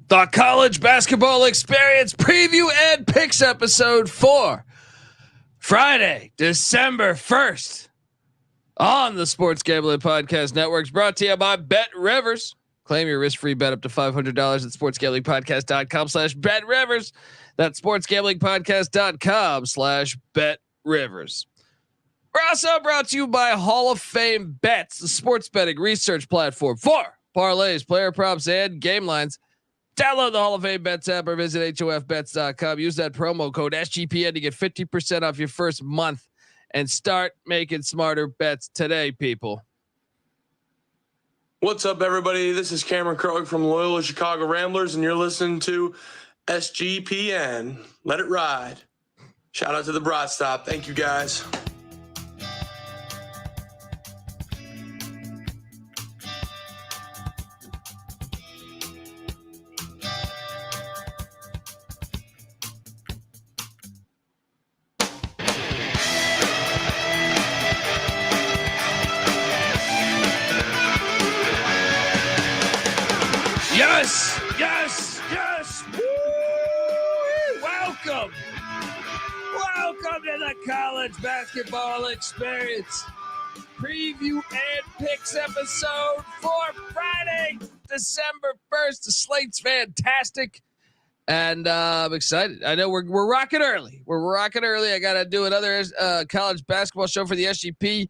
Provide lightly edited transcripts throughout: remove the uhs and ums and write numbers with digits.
The college basketball experience preview and picks episode for Friday, December 1st on the Sports Gambling Podcast Networks, brought to you by Bet Rivers. Claim your risk-free bet up to $500 at sportsgamblingpodcast.com/BetRivers. That's sportsgamblingpodcast.com/BetRivers. We're also brought to you by Hall of Fame Bets, the sports betting research platform for parlays, player props, and game lines. Download the Hall of Fame Bets app or visit HOFBets.com. Use that promo code SGPN to get 50% off your first month and start making smarter bets today, people. What's up, everybody? This is Cameron Krog from Loyola Chicago Ramblers, and you're listening to SGPN. Let it ride. Shout out to the Broad Stop. Thank you, guys. Yes. Woo! Welcome to the college basketball experience preview and picks episode for Friday, December 1st. The slate's fantastic, and I'm excited. I know we're rocking early. I got to do another college basketball show for the SGP.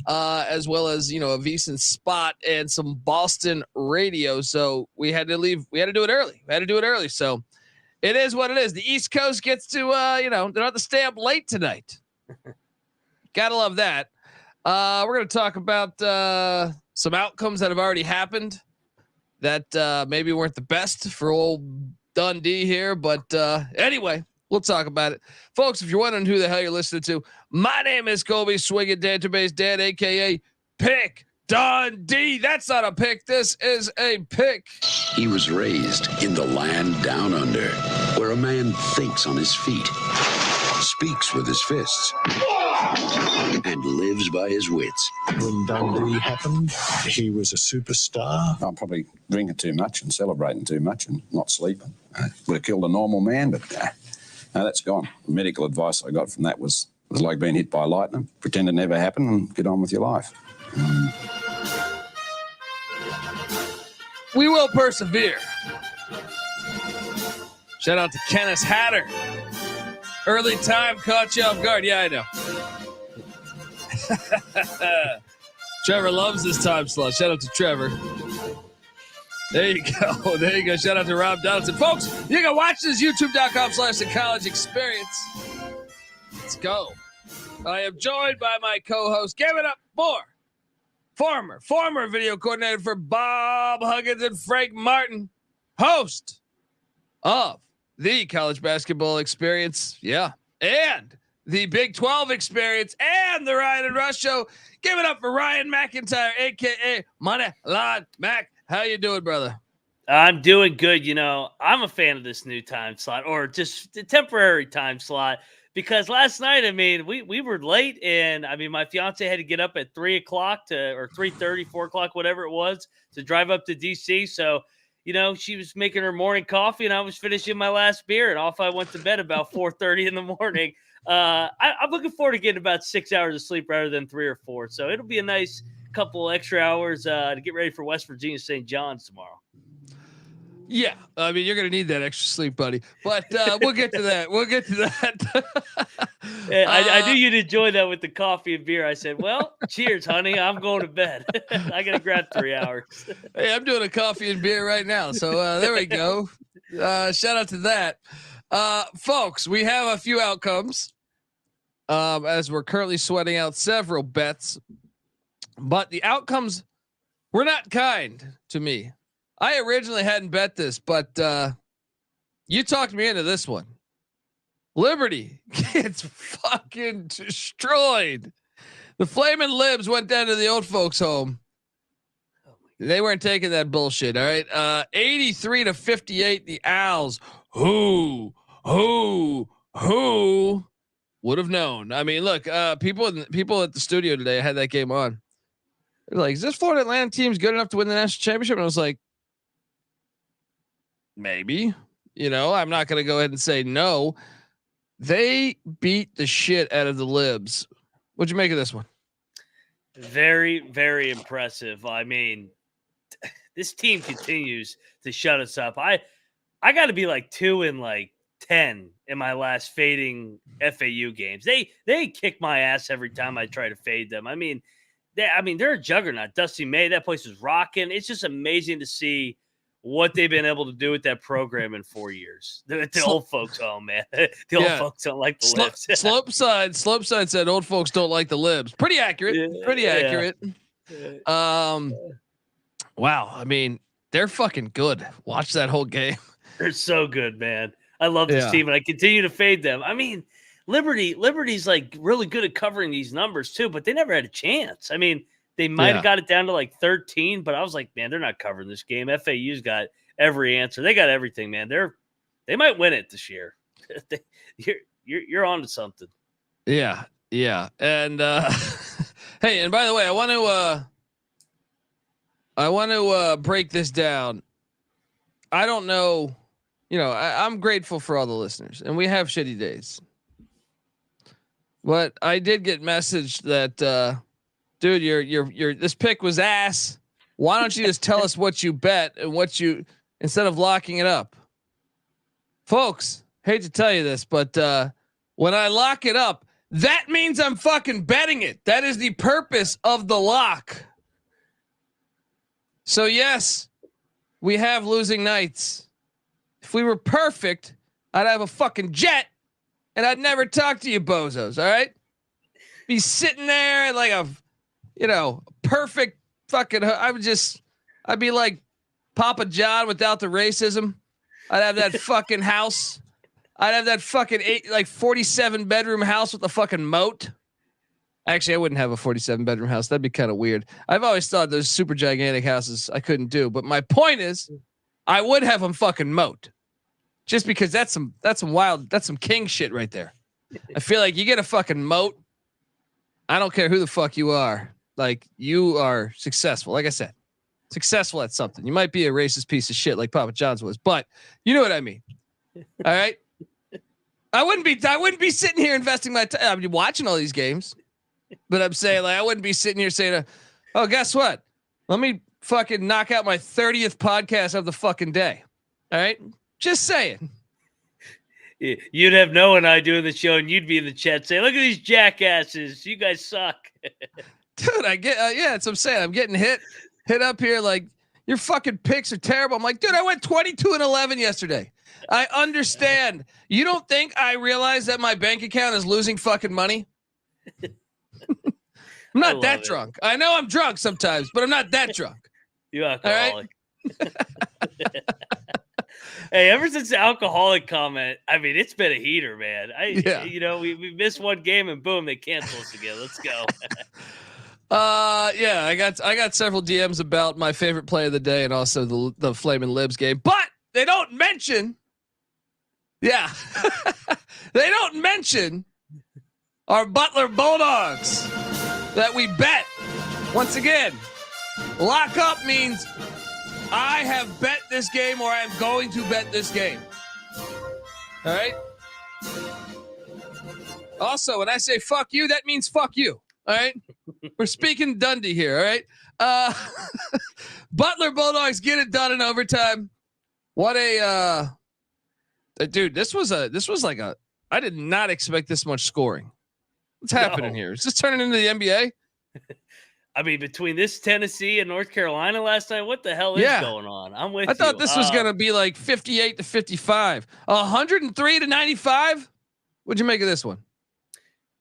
As well as, a VSiN spot and some Boston radio. So we had to leave. We had to do it early. So it is what it is. The East Coast gets to, they don't have to stay up late tonight. Gotta love that. We're going to talk about some outcomes that have already happened that maybe weren't the best for old Dundee here. But anyway, we'll talk about it. Folks, if you're wondering who the hell you're listening to, my name is Colby Swinging Database Dan, a.k.a. Pick Dundee. That's not a pick. This is a pick. He was raised in the land down under, where a man thinks on his feet, speaks with his fists, and lives by his wits. When Dundee happened, he was a superstar. I'm probably drinking too much and celebrating too much and not sleeping. Would have killed a normal man, but no, that's gone. The medical advice I got from that was like being hit by lightning. Pretend it never happened and get on with your life. We will persevere. Shout out to Kenneth Hatter. Early time caught you off guard. Yeah, I know. Trevor loves this time slot. Shout out to Trevor. There you go. Shout out to Rob Donaldson. Folks, you can watch this youtube.com/the college experience. Let's go. I am joined by my co-host. Give it up for former video coordinator for Bob Huggins and Frank Martin, host of the college basketball experience. Yeah. And the Big 12 experience and the Ryan and Rush show. Give it up for Ryan McIntyre, a.k.a. Moneyline Mac. How you doing, brother? I'm doing good. I'm a fan of this new time slot, or just the temporary time slot, because last night, we were late, and my fiance had to get up at 3 o'clock or 3:30, 4 o'clock, whatever it was, to drive up to DC. So, she was making her morning coffee, and I was finishing my last beer, and off I went to bed about 4:30 in the morning. I'm looking forward to getting about 6 hours of sleep rather than 3 or 4. So it'll be a nice couple extra hours to get ready for West Virginia St. John's tomorrow. Yeah, you're gonna need that extra sleep, buddy. But we'll get to that. I knew you'd enjoy that with the coffee and beer. I said, "Well, cheers, honey. I'm going to bed. I gotta grab 3 hours." Hey, I'm doing a coffee and beer right now. So there we go. Shout out to that, folks. We have a few outcomes as we're currently sweating out several bets. But the outcomes were not kind to me. I originally hadn't bet this, but you talked me into this one. Liberty gets fucking destroyed. The Flamin' Libs went down to the old folks' home. They weren't taking that bullshit. All right. 83-58. The Owls. Who would have known? Look, people at the studio today, I had that game on. They're like, is this Florida Atlantic team's good enough to win the national championship? And I was like, Maybe. I'm not going to go ahead and say no. They beat the shit out of the Libs. What'd you make of this one? Very, very impressive. I mean, this team continues to shut us up. I got to be like 2-10 in my last fading FAU games. They kick my ass every time I try to fade them. I mean, they're a juggernaut. Dusty May, that place is rocking. It's just amazing to see what they've been able to do with that program in 4 years. The old folks home, man. The old folks don't like the Libs. Slope side said old folks don't like the Libs. Pretty accurate. Pretty accurate. Wow. I mean, they're fucking good. Watch that whole game. They're so good, man. I love this team, and I continue to fade them. I mean, Liberty's like really good at covering these numbers too, but they never had a chance. I mean, they might have got it down to like 13, but I was like, man, they're not covering this game. FAU's got every answer. They got everything, man. They might win it this year. You're on to something. Yeah. And hey, and by the way, I want to break this down. I don't know, I'm grateful for all the listeners, and we have shitty days. But I did get messaged that dude, your this pick was ass. Why don't you just tell us what you bet and instead of locking it up? Folks, hate to tell you this, but when I lock it up, that means I'm fucking betting it. That is the purpose of the lock. So yes, we have losing nights. If we were perfect, I'd have a fucking jet and I'd never talk to you bozos. All right. Be sitting there like a, perfect fucking, I'd be like Papa John without the racism. I'd have that fucking house. I'd have that fucking 47 bedroom house with a fucking moat. Actually, I wouldn't have a 47 bedroom house. That'd be kind of weird. I've always thought those super gigantic houses I couldn't do. But my point is, I would have them fucking moat, just because that's some king shit right there. I feel like you get a fucking moat. I don't care who the fuck you are. Like, you are successful. Like I said, successful at something. You might be a racist piece of shit like Papa John's was, but you know what I mean. All right. I wouldn't be sitting here investing my time. I'd be watching all these games. But I'm saying, like, I wouldn't be sitting here saying, oh, guess what? Let me fucking knock out my 30th podcast of the fucking day. All right. Just saying. You'd have Noah and I doing the show, and you'd be in the chat saying, look at these jackasses. You guys suck. Dude, I get, that's what I'm saying. I'm getting hit up here. Like, your fucking picks are terrible. I'm like, dude, I went 22-11 yesterday. I understand. You don't think I realize that my bank account is losing fucking money? I'm not that drunk. I know I'm drunk sometimes, but I'm not that drunk. You alcoholic. Right? Hey, ever since the alcoholic comment, I mean, it's been a heater, man. We missed one game and boom, they cancel us again. Let's go. I got several DMs about my favorite play of the day and also the Flamin' Libs game, but they don't mention. Yeah, they don't mention our Butler Bulldogs that we bet. Once again, lock up means I have bet this game or I'm going to bet this game. All right. Also, when I say fuck you, that means fuck you. All right. We're speaking Dundee here. All right. Butler Bulldogs get it done in overtime. What a dude. This was like I did not expect this much scoring. What's happening here? Is this turning into the NBA? I mean, between this Tennessee and North Carolina last night, what the hell is going on? I'm with you. I thought this was going to be like 58-55, 103-95. What'd you make of this one?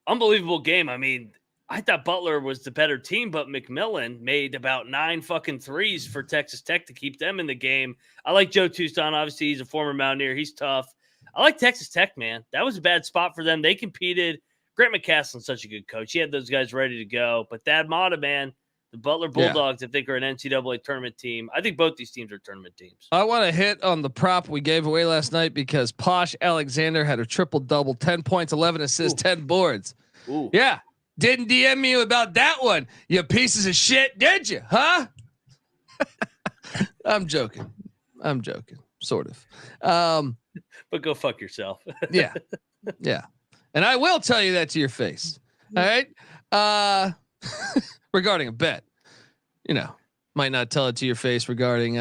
Unbelievable game. I mean, I thought Butler was the better team, but McMillan made about 9 fucking threes for Texas Tech to keep them in the game. I like Joe Toussaint. Obviously, he's a former Mountaineer. He's tough. I like Texas Tech, man. That was a bad spot for them. They competed. Grant McCaslin's such a good coach. He had those guys ready to go. But Thad Matta, man, the Butler Bulldogs, I think, are an NCAA tournament team. I think both these teams are tournament teams. I want to hit on the prop we gave away last night because Posh Alexander had a triple-double, 10 points, 11 assists, 10 boards. Ooh. Yeah. Didn't DM me about that one, you pieces of shit, did you? Huh? I'm joking. sort of. But go fuck yourself. Yeah. And I will tell you that to your face. All right. Regarding a bet, might not tell it to your face regarding,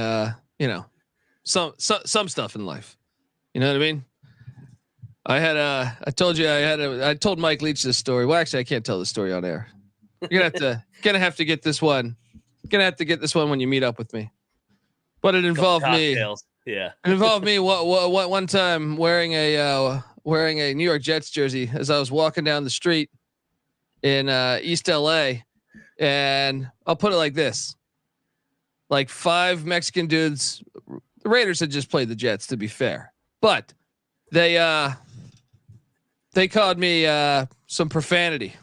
some stuff in life. You know what I mean? I told Mike Leach this story. Well, actually I can't tell the story on air. You're gonna have to get this one. Gonna have to get this one when you meet up with me. But it involved me. Yeah. It involved me what one time wearing a New York Jets jersey as I was walking down the street in East LA, and I'll put it like this: like 5 Mexican dudes. The Raiders had just played the Jets, to be fair, but they called me some profanity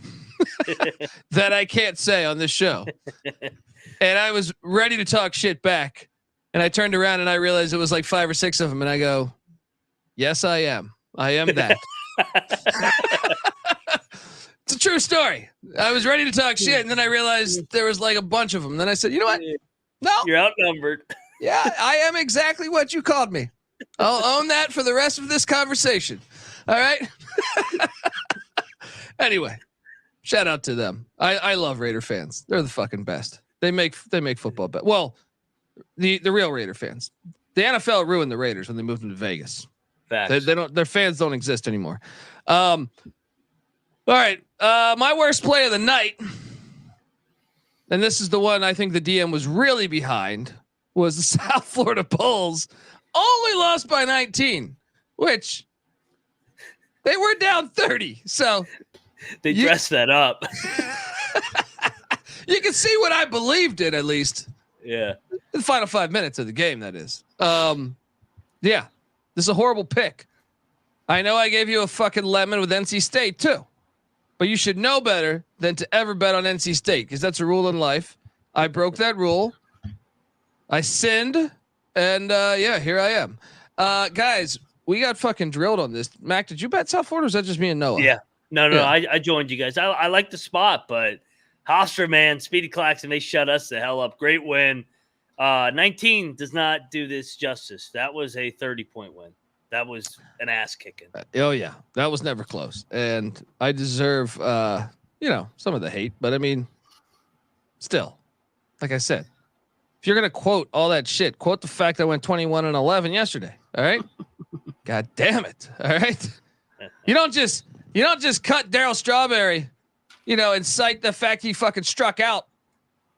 that I can't say on this show, and I was ready to talk shit back. And I turned around and I realized it was like 5 or 6 of them. And I go, yes, I am. I am that. It's a true story. I was ready to talk shit. And then I realized there was like a bunch of them. Then I said, you know what? No. You're outnumbered. Yeah, I am exactly what you called me. I'll own that for the rest of this conversation. All right. Anyway, shout out to them. I love Raider fans. They're the fucking best. They make football bet. Well, the real Raider fans. The NFL ruined the Raiders when they moved them to Vegas. They don't. Their fans don't exist anymore. All right. My worst play of the night, and this is the one I think the DM was really behind, was the South Florida Bulls only lost by 19, which they were down 30. So they dressed that up. You can see what I believed in, at least. Yeah. The final 5 minutes of the game, that is. Yeah, this is a horrible pick. I know I gave you a fucking lemon with NC State too, but you should know better than to ever bet on NC State, because that's a rule in life. I broke that rule. I sinned, and yeah, here I am. Guys, we got fucking drilled on this. Mac, did you bet South Florida, or was that just me and Noah? Yeah. No, I joined you guys. I like the spot, but Hofstra, man, Speedy Claxton, they shut us the hell up. Great win. 19 does not do this justice. That was a 30-point win. That was an ass kicking. Oh yeah, that was never close. And I deserve, some of the hate, but I mean, still, like I said, if you're going to quote all that shit, quote the fact I went 21-11 yesterday. All right. God damn it. All right. You don't just cut Darryl Strawberry, and cite the fact he fucking struck out.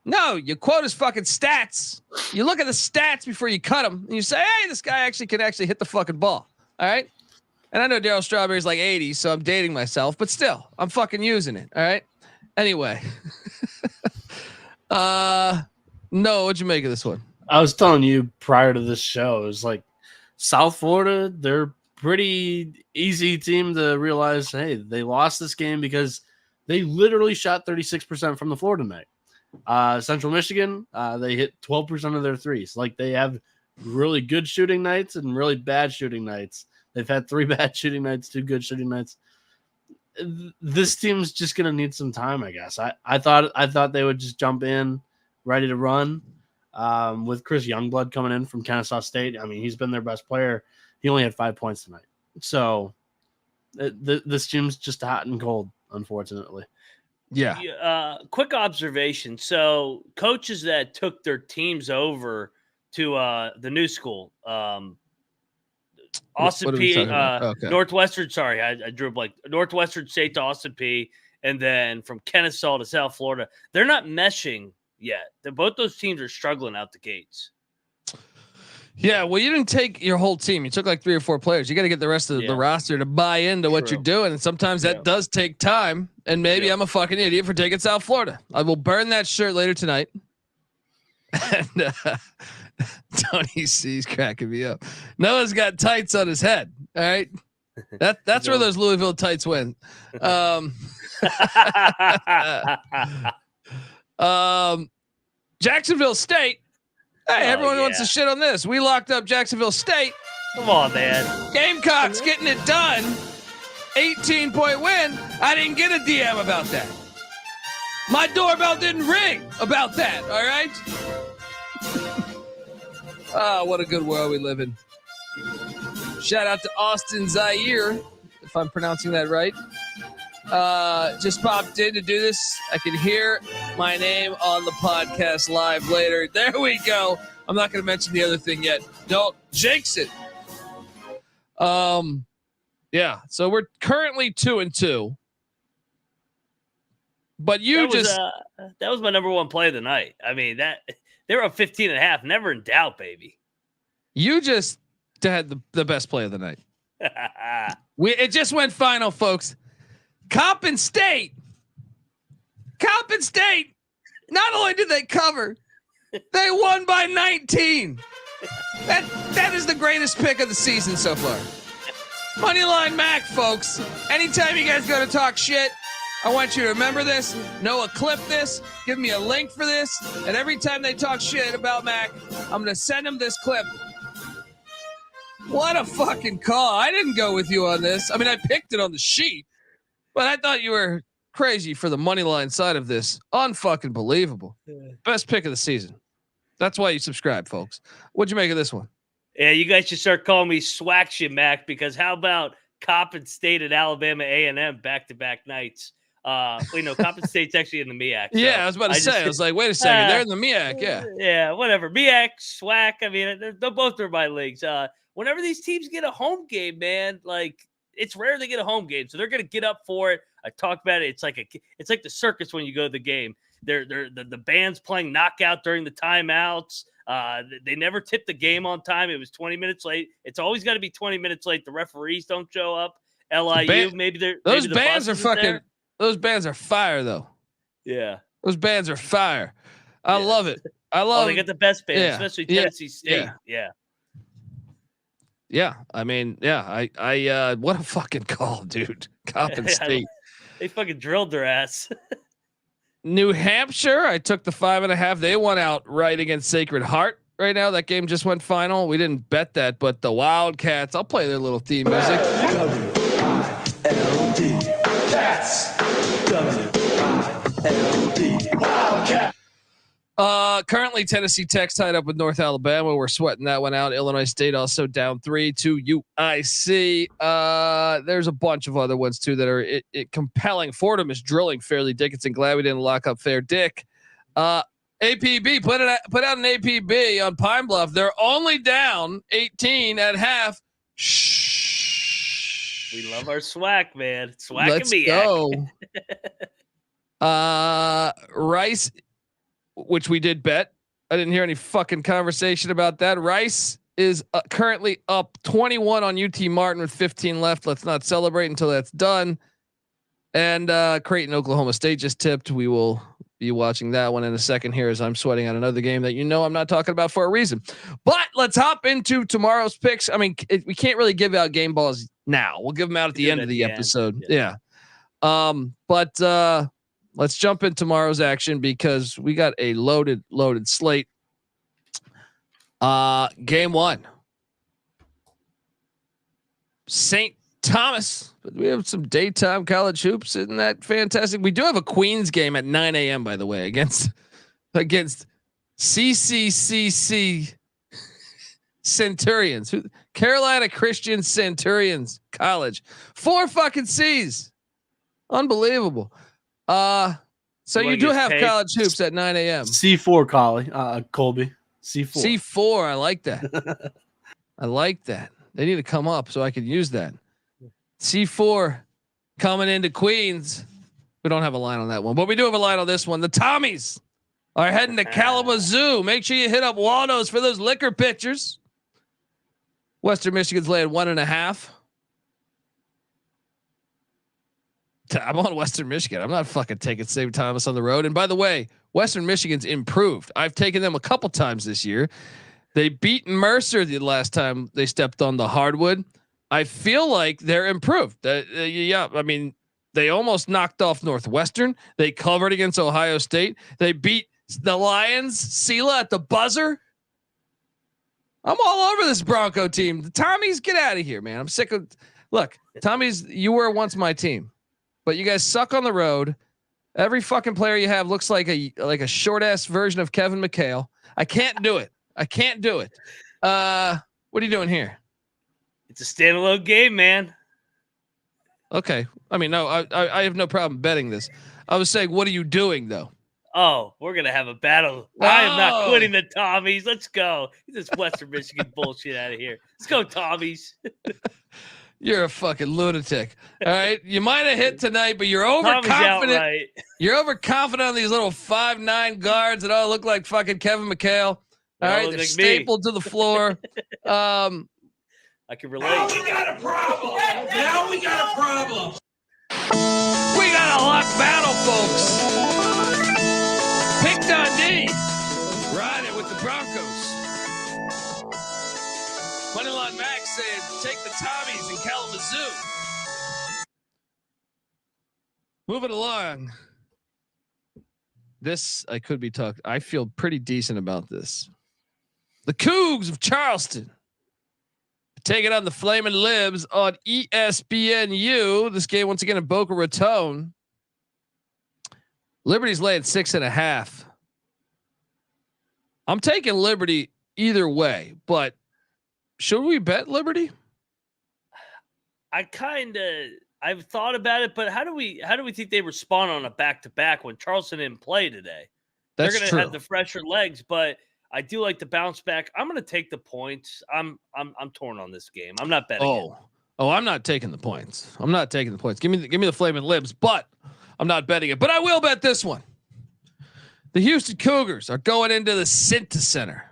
No, you quote his fucking stats. You look at the stats before you cut him, and you say, "Hey, this guy can actually hit the fucking ball." All right. And I know Darryl Strawberry's like 80, so I'm dating myself, but still, I'm fucking using it. All right. Anyway, no, what'd you make of this one? I was telling you prior to this show, it was like South Florida. They're pretty easy team to realize. Hey, they lost this game because they literally shot 36% from the floor tonight. Central Michigan, they hit 12% of their threes. Like, they have really good shooting nights and really bad shooting nights. They've had 3 bad shooting nights, 2 good shooting nights. This team's just gonna need some time, I guess. I thought they would just jump in, ready to run. With Chris Youngblood coming in from Kennesaw State, I mean, he's been their best player. He only had 5 points tonight. So this team's just hot and cold, unfortunately. Yeah. Quick observation. So coaches that took their teams over to the new school, Austin P. Okay. Northwestern. Sorry, I drew a blank. Northwestern State to Austin P. And then from Kennesaw to South Florida. They're not meshing yet. Both those teams are struggling out the gates. Yeah, well, you didn't take your whole team. You took like 3 or 4 players. You got to get the rest of the roster to buy into what you're doing. And sometimes that does take time. And maybe I'm a fucking idiot for taking South Florida. I will burn that shirt later tonight. And Tony C's cracking me up. Noah's got tights on his head. All right. That's where those Louisville tights went. Jacksonville State. Hey, everyone wants to shit on this. We locked up Jacksonville State. Come on, man. Gamecocks getting it done. 18-point win. I didn't get a DM about that. My doorbell didn't ring about that. All right. Oh, what a good world we live in. Shout out to Austin Zaire, if I'm pronouncing that right. Just popped in to do this. I can hear my name on the podcast live later. There we go. I'm not going to mention the other thing yet. Don't jinx it. Yeah. So we're currently 2-2. But that was my number one play of the night. I mean, they were up 15.5. Never in doubt, baby. You just had the best play of the night. It just went final, folks. Coppin State. Not only did they cover, they won by 19. That is the greatest pick of the season so far. Moneyline Mac, folks. Anytime you guys go to talk shit, I want you to remember this. Noah, clip this. Give me a link for this. And every time they talk shit about Mac, I'm going to send them this clip. What a fucking call. I didn't go with you on this. I mean, I picked it on the sheet, but I thought you were crazy for the money line side of this. Unfucking believable. Best pick of the season. That's why you subscribe, folks. What'd you make of this one? Yeah, you guys should start calling me Swaction Mac, because how about Coppin State and Alabama A&M back-to-back nights? Coppin State's actually in the MEAC. So yeah, I was about to say. I was like, wait a second. They're in the MEAC, yeah. Yeah, whatever. MEAC, SWAC. I mean, they're both are my leagues. Whenever these teams get a home game, man, like, it's rare they get a home game, so they're gonna get up for it. I talk about it. It's like the circus when you go to the game. The band's playing knockout during the timeouts. They never tip the game on time. It was 20 minutes late. It's always got to be 20 minutes late. The referees don't show up. LIU, those bands are fucking. Those bands are fire, though. Yeah, those bands are fire. I love it. They got the best band, especially Tennessee State. Yeah. I mean, I what a fucking call, dude. Coppin State. They fucking drilled their ass. New Hampshire, I took the 5.5. They won out right against Sacred Heart right now. That game just went final. We didn't bet that, but the Wildcats, I'll play their little theme music. W-I-L-D. Cats. W-I-L-D. Wildcat. Currently Tennessee Tech's tied up with North Alabama. We're sweating that one out. Illinois State also down 3 to UIC. There's a bunch of other ones too that are compelling. Fordham is drilling Fairleigh Dickinson. Glad we didn't lock up Fair Dick. APB put out an APB on Pine Bluff. They're only down 18 at half. Shh. We love our SWAC, man. SWAC Let's and go. Rice, which we did bet. I didn't hear any fucking conversation about that. Rice is currently up 21 on UT Martin with 15 left. Let's not celebrate until that's done. And Creighton, Oklahoma State just tipped. We will be watching that one in a second here as I'm sweating on another game that I'm not talking about for a reason. But let's hop into tomorrow's picks. I mean, we can't really give out game balls now. We'll give them out at the end of the episode. Yeah. But let's jump in tomorrow's action because we got a loaded slate. Game 1. St. Thomas, but we have some daytime college hoops. Isn't that fantastic? We do have a Queens game at 9 a.m. by the way, against CCCC Centurions, Carolina Christian Centurions College. 4 fucking C's. Unbelievable. So you do have college hoops at 9 a.m. C4, Colby. C4. C4. I like that. I like that. They need to come up so I can use that. C4 coming into Queens. We don't have a line on that one, but we do have a line on this one. The Tommies are heading to Kalamazoo. Make sure you hit up Waldo's for those liquor pictures. Western Michigan's laying 1.5. I'm on Western Michigan. I'm not fucking taking St. Thomas on the road. And by the way, Western Michigan's improved. I've taken them a couple times this year. They beat Mercer the last time they stepped on the hardwood. I feel like they're improved. Yeah, I mean, they almost knocked off Northwestern. They covered against Ohio State. They beat the Lions, Sela at the buzzer. I'm all over this Bronco team. The Tommies, get out of here, man. I'm sick of. Look, Tommies, you were once my team, but you guys suck on the road. Every fucking player you have looks like a short ass version of Kevin McHale. I can't do it. What are you doing here? It's a standalone game, man. Okay. I mean, no, I have no problem betting this. I was saying, what are you doing though? Oh, we're going to have a battle. I am not quitting the Tommies. Let's go. Get this Western Michigan bullshit out of here. Let's go, Tommies. You're a fucking lunatic. All right. You might have hit tonight, but you're overconfident. Right. You're overconfident on these little 5'9" guards that all look like fucking Kevin McHale. All right. They're like stapled to the floor. I can relate. Now we got a problem. We got a lock battle, folks. Pick Dundee. Ride it with the Broncos. Moneyline Max said, take the Tommies in Kalamazoo. Moving along. This, I could be talking. I feel pretty decent about this. The Cougs of Charleston. Taking on the Flamin' Libs on ESPNU. This game, once again, in Boca Raton. Liberty's laying 6.5. I'm taking Liberty either way, but should we bet Liberty? I've thought about it, but how do we think they respond on a back-to-back when Charleston didn't play today? That's They're going true. to have the fresher legs, but I do like the bounce back. I'm going to take the points. I'm torn on this game. I'm not betting it. I'm not taking the points. I'm not taking the points. Give me the Flamin' Libs, but I'm not betting it. But I will bet this one. The Houston Cougars are going into the Cinta Center.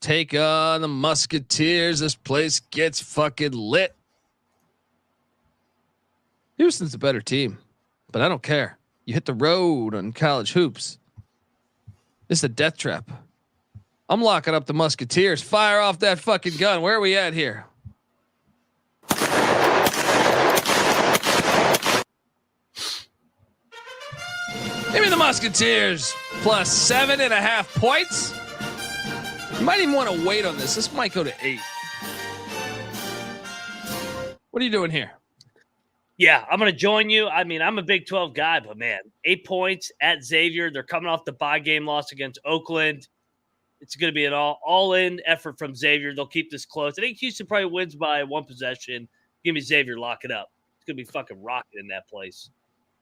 Take on the Musketeers. This place gets fucking lit. Houston's a better team, but I don't care. You hit the road on college hoops. This is a death trap. I'm locking up the Musketeers. Fire off that fucking gun. Where are we at here? Give me the Musketeers plus 7.5 points. You might even want to wait on this. This might go to 8. What are you doing here? Yeah, I'm going to join you. I mean, I'm a Big 12 guy, but man, 8 points at Xavier. They're coming off the bye game loss against Oakland. It's going to be an all-in effort from Xavier. They'll keep this close. I think Houston probably wins by 1 possession. Give me Xavier, lock it up. It's going to be fucking rocking in that place.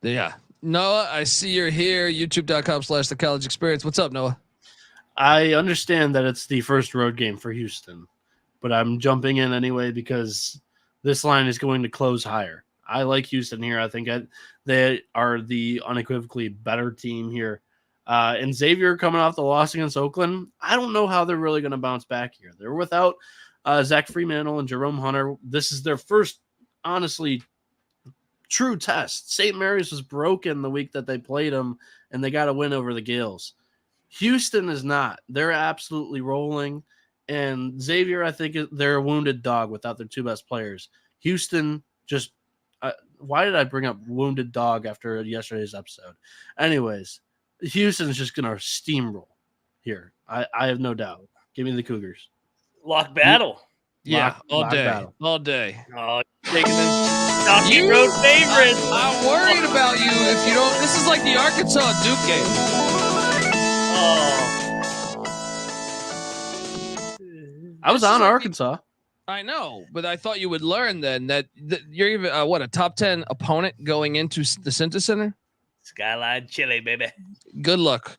Yeah. Noah, I see you're here. YouTube.com/The College Experience. What's up, Noah? I understand that it's the first road game for Houston, but I'm jumping in anyway because this line is going to close higher. I like Houston here. I think they are the unequivocally better team here. And Xavier coming off the loss against Oakland, I don't know how they're really going to bounce back here. They're without Zach Fremantle and Jerome Hunter. This is their first, honestly, true test. St. Mary's was broken the week that they played them, and they got a win over the Gales. Houston is not. They're absolutely rolling. And Xavier, I think they're a wounded dog without their 2 best players. Houston just why did I bring up wounded dog after yesterday's episode? Anyways, Houston's just going to steamroll here. I have no doubt. Give me the Cougars. Lock battle. Yeah, all day. Battle. All day. Oh, taking them Donkey Road favorites. I'm worried about you if you don't. This is like the Arkansas Duke game. I was on Arkansas. I know, but I thought you would learn then that you're even a top 10 opponent going into the Cinta Center. Skyline Chili, baby. Good luck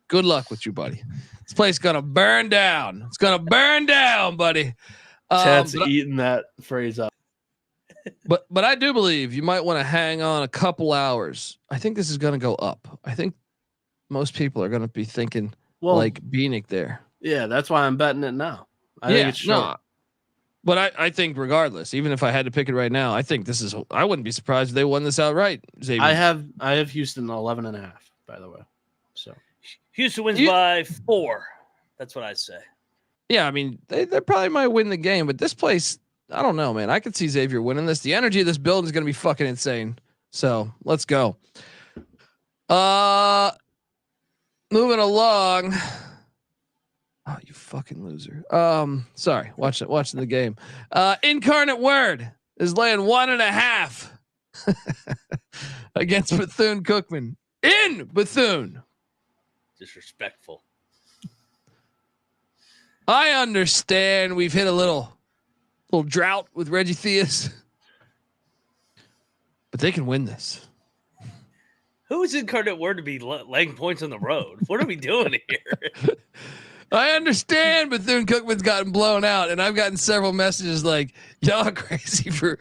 with you, buddy. This place is gonna burn down. It's gonna burn down, buddy. Chad's eating that phrase up. But I do believe you might want to hang on a couple hours. I think this is gonna go up. I think most people are gonna be thinking like Bieniek there. Yeah, that's why I'm betting it now. I think it's short. No. But I think regardless, even if I had to pick it right now, I think this is. I wouldn't be surprised if they won this outright. Xavier. I have Houston 11.5, by the way. So Houston wins by 4. That's what I say. Yeah, I mean they probably might win the game, but this place, I don't know, man. I could see Xavier winning this. The energy of this building is going to be fucking insane. So let's go. Moving along. Oh, you fucking loser. Sorry, watching the game. Incarnate Word is laying 1.5 against Bethune-Cookman in Bethune. Disrespectful. I understand we've hit a little little drought with Reggie Theus. But they can win this. Who is Incarnate Word to be laying points on the road? What are we doing here? I understand Bethune-Cookman's gotten blown out, and I've gotten several messages like, y'all are crazy for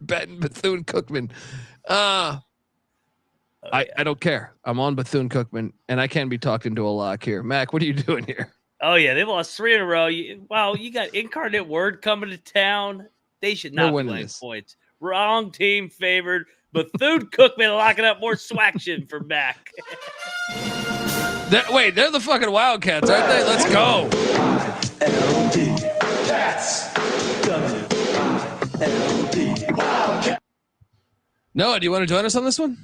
betting Bethune-Cookman. I don't care. I'm on Bethune-Cookman, and I can't be talked into a lock here. Mac, what are you doing here? Oh, yeah. They've lost 3 in a row. Wow, you got Incarnate Word coming to town. They should not be laying points. Wrong team favored. Bethune-Cookman locking up more swaction for Mac. Wait, they're the fucking Wildcats, aren't they? Let's go. Noah, do you want to join us on this one?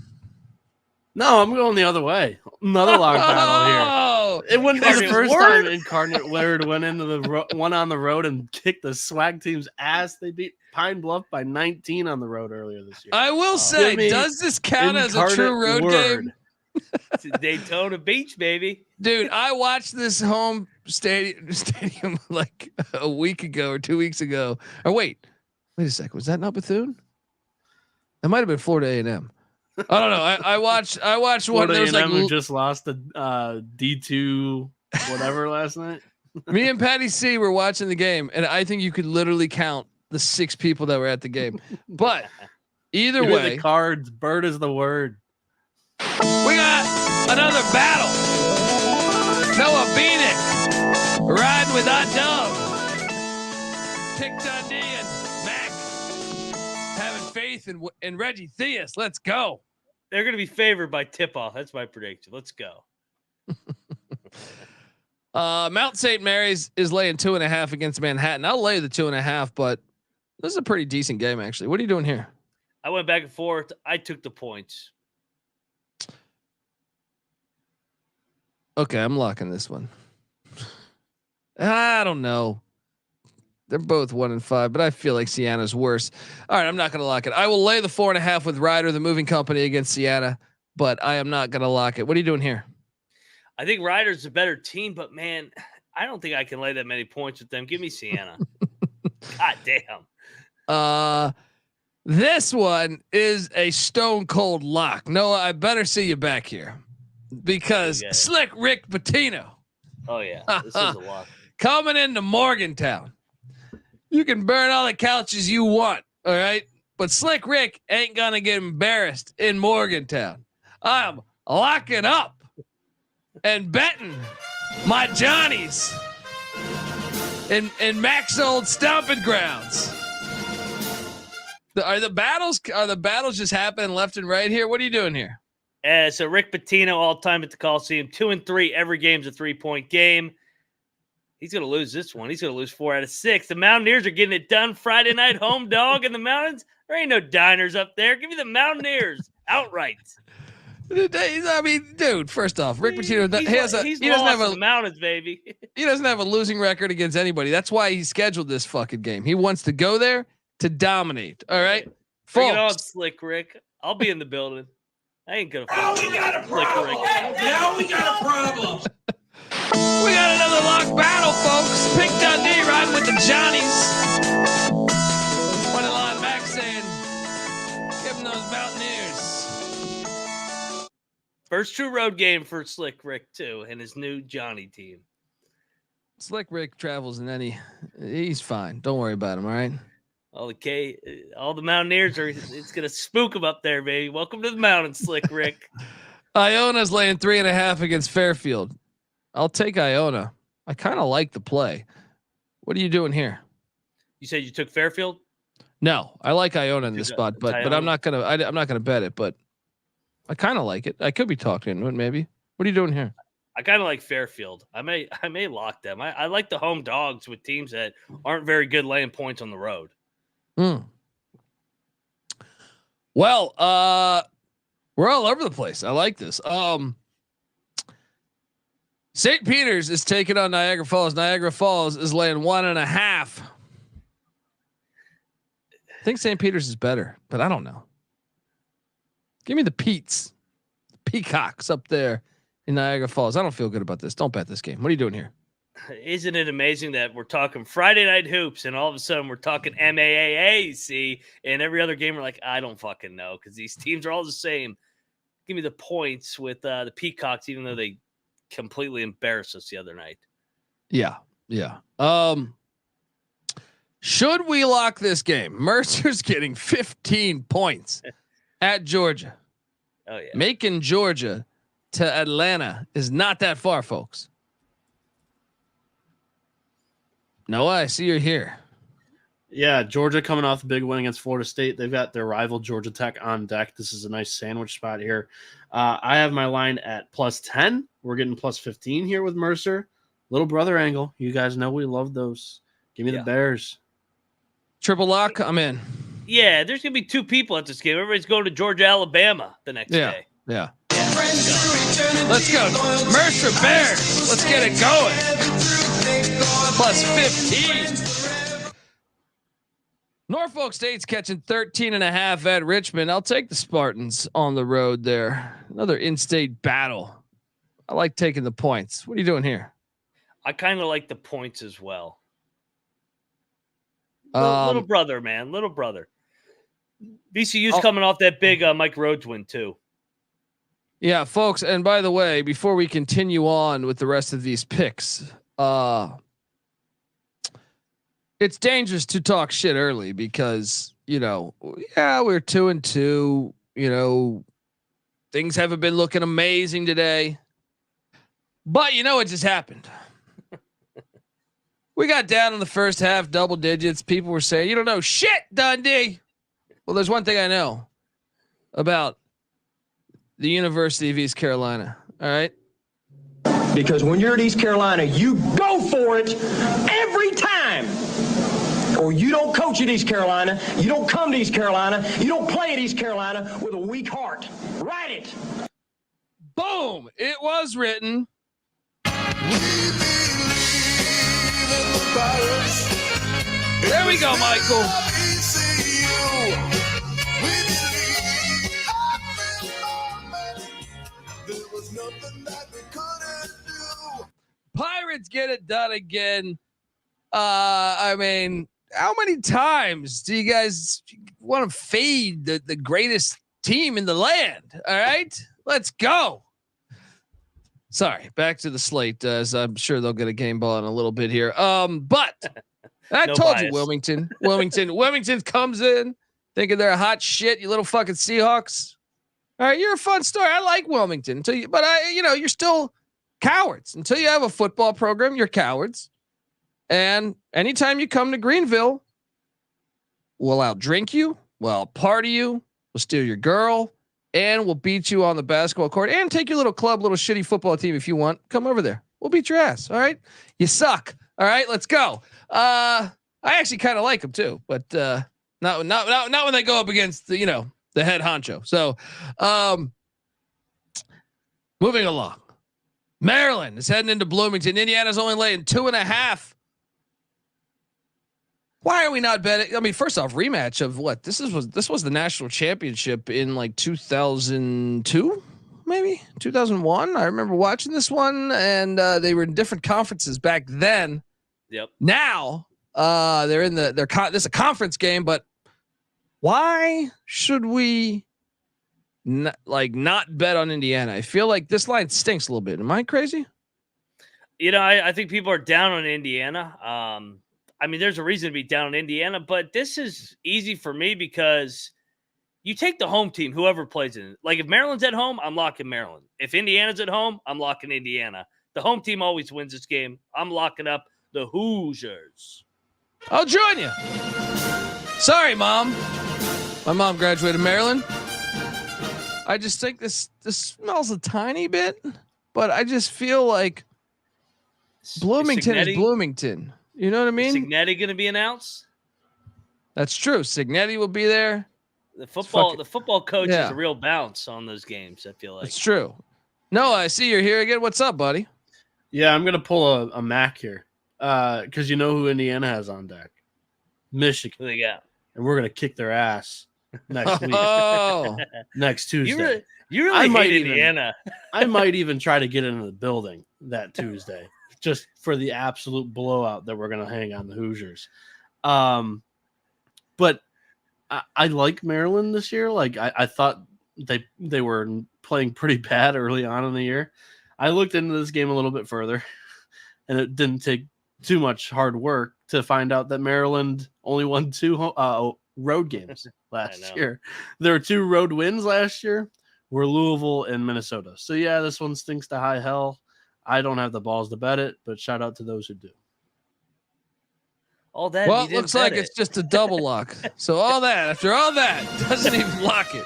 No, I'm going the other way. Another lock battle here. It wouldn't be the first time Incarnate Word went into the one on the road and kicked the swag team's ass. They beat Pine Bluff by 19 on the road earlier this year. I will say, does this count as a true road game? It's Daytona Beach, baby. Dude, I watched this home stadium like a week ago or 2 weeks ago. Or wait a second. Was that not Bethune? That might have been Florida A&M. I don't know. I watched one. Florida A&M who just lost the D2 whatever last night. Me and Patty C were watching the game, and I think you could literally count the 6 people that were at the game. But either way, the cards. Bird is the word. We got another battle. Noah Bieniek riding with our dog. Pick Dundee and Mac having faith in Reggie Theus. Let's go. They're going to be favored by tip-off. That's my prediction. Let's go. Mount St. Mary's is laying 2.5 against Manhattan. I'll lay the 2.5, but this is a pretty decent game, actually. What are you doing here? I went back and forth. I took the points. Okay, I'm locking this one. I don't know. They're both 1-5, but I feel like Sienna's worse. All right, I'm not going to lock it. I will lay the 4.5 with Ryder, the moving company, against Sienna, but I am not going to lock it. What are you doing here? I think Ryder's a better team, but man, I don't think I can lay that many points with them. Give me Sienna. God damn. This one is a stone cold lock. Noah, I better see you back here because Slick Rick Pitino. Oh yeah, this is a lock. Coming into Morgantown. You can burn all the couches you want, all right? But Slick Rick ain't gonna get embarrassed in Morgantown. I'm locking up and betting my Johnnies in Mac's old stomping grounds. Are the battles just happening left and right here? What are you doing here? So Rick Pitino all time at the Coliseum, 2-3. Every game's a 3-point game. He's going to lose this one. He's going to lose 4 out of 6. The Mountaineers are getting it done Friday night, home dog in the mountains. There ain't no diners up there. Give me the Mountaineers outright. I mean, dude, first off, Rick Pitino, he doesn't have the mountains, baby. He doesn't have a losing record against anybody. That's why he scheduled this fucking game. He wants to go there to dominate. All right. Bring it on, Slick Rick. I'll be in the building. I ain't going to. Now we got a problem. Now we got a problem. We got another lock battle, folks. Pick Dundee riding with the Johnnies. One line back saying, give them those Mountaineers. First true road game for Slick Rick, too, and his new Johnny team. Slick Rick travels and he's fine. Don't worry about him, all right? All the Mountaineers it's going to spook them up there, baby. Welcome to the mountains, Slick Rick. Iona's laying 3.5 against Fairfield. I'll take Iona. I kind of like the play. What are you doing here? You said you took Fairfield? No, I like Iona in this spot, but I'm not gonna bet it. But I kind of like it. I could be talking into it, maybe. What are you doing here? I kind of like Fairfield. I may lock them. I like the home dogs with teams that aren't very good laying points on the road. Well, we're all over the place. I like this. St. Peter's is taking on Niagara Falls. Niagara Falls is laying 1.5. I think St. Peter's is better, but I don't know. Give me the Peacocks up there in Niagara Falls. I don't feel good about this. Don't bet this game. What are you doing here? Isn't it amazing that we're talking Friday night hoops and all of a sudden we're talking MAAAC and every other game we're like, I don't fucking know because these teams are all the same. Give me the points with the Peacocks, even though they completely embarrassed us the other night. Yeah. Should we lock this game? Mercer's getting 15 points at Georgia. Oh yeah. Making Georgia to Atlanta is not that far, folks. Noah, I see you're here. Yeah, Georgia coming off the big win against Florida State. They've got their rival Georgia Tech on deck. This is a nice sandwich spot here. I have my line at +10. We're getting +15 here with Mercer. Little brother angle. You guys know we love those. Give me the Bears. Triple lock. I'm in. Yeah, there's gonna be 2 people at this game. Everybody's going to Georgia, Alabama the next day. Yeah. Let's go. Mercer Bears. Let's get it going. +15. Norfolk State's catching 13.5 at Richmond. I'll take the Spartans on the road there. Another in-state battle. I like taking the points. What are you doing here? I kind of like the points as well. Little brother, man. Little brother. VCU's coming off that big Mike Rhodes win too. Yeah, folks. And by the way, before we continue on with the rest of these picks, it's dangerous to talk shit early because, we're 2-2, things haven't been looking amazing today, but what just happened? We got down in the first half, double digits. People were saying, you don't know shit, Dundee. Well, there's one thing I know about the University of East Carolina. All right. Because when you're at East Carolina, you go for it every time. Or you don't coach at East Carolina. You don't come to East Carolina. You don't play at East Carolina with a weak heart. Write it. Boom. It was written. There we go, Michael. Pirates get it done again. I mean, how many times do you guys want to fade the greatest team in the land? All right, let's go. Sorry, back to the slate, as I'm sure they'll get a game ball in a little bit here. But I told you, Wilmington comes in thinking they're a hot shit. You little fucking Seahawks. All right, you're a fun story. I like Wilmington until you, but you're still cowards until you have a football program. You're cowards. And anytime you come to Greenville, we'll outdrink you, we'll outparty you, we'll steal your girl, and we'll beat you on the basketball court and take your little club, little shitty football team if you want. Come over there. We'll beat your ass. All right. You suck. All right. Let's go. I actually kind of like them too, but not when they go up against the head honcho. So moving along. Maryland is heading into Bloomington. Indiana's only laying 2.5. Why are we not betting? I mean, first off, rematch of what? This was the national championship in like 2002, maybe 2001. I remember watching this one, and they were in different conferences back then. Yep. Now they're in this is a conference game, but why should we not bet on Indiana? I feel like this line stinks a little bit. Am I crazy? I think people are down on Indiana. I mean, there's a reason to be down on Indiana, but this is easy for me because you take the home team, whoever plays in it. Like if Maryland's at home, I'm locking Maryland. If Indiana's at home, I'm locking Indiana. The home team always wins this game. I'm locking up the Hoosiers. I'll join you. Sorry, Mom. My mom graduated Maryland. I just think this smells a tiny bit, but I just feel like Bloomington is Bloomington. You know what I mean? Is Signetti going to be announced? That's true. Signetti will be there. The football coach is a real bounce on those games, I feel like. It's true. Noah, I see you're here again. What's up, buddy? Yeah, I'm going to pull a Mac here because you know who Indiana has on deck? Michigan. Who they got? And we're going to kick their ass next week. Next Tuesday. You really hate Indiana. I might even try to get into the building that Tuesday. just for the absolute blowout that we're going to hang on the Hoosiers. But I like Maryland this year. Like I thought they were playing pretty bad early on in the year. I looked into this game a little bit further, and it didn't take too much hard work to find out that Maryland only won 2 road games last year. There were 2 road wins last year, were Louisville and Minnesota. So yeah, this one stinks to high hell. I don't have the balls to bet it, but shout out to those who do. All that. Well, it looks like it's just a double lock. So all that, after all that, doesn't even lock it.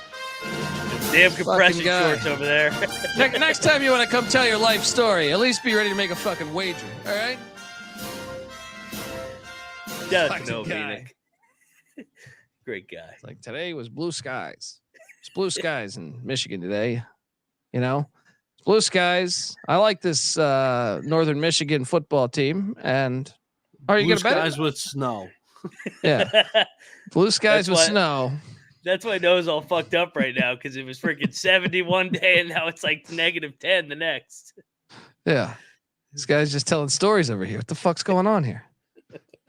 Damn compression shorts over there. Next time you want to come tell your life story, at least be ready to make a fucking wager. All right? That's Noah Bieniek. Great guy. It's like today was blue skies. It's blue skies in Michigan today. You know, it's blue skies. I like this Northern Michigan football team. And are you going to bet skies with snow? Yeah. Blue skies with snow. That's why Noah's all fucked up right now because it was freaking 70 one day and now it's like -10 the next. Yeah. This guy's just telling stories over here. What the fuck's going on here?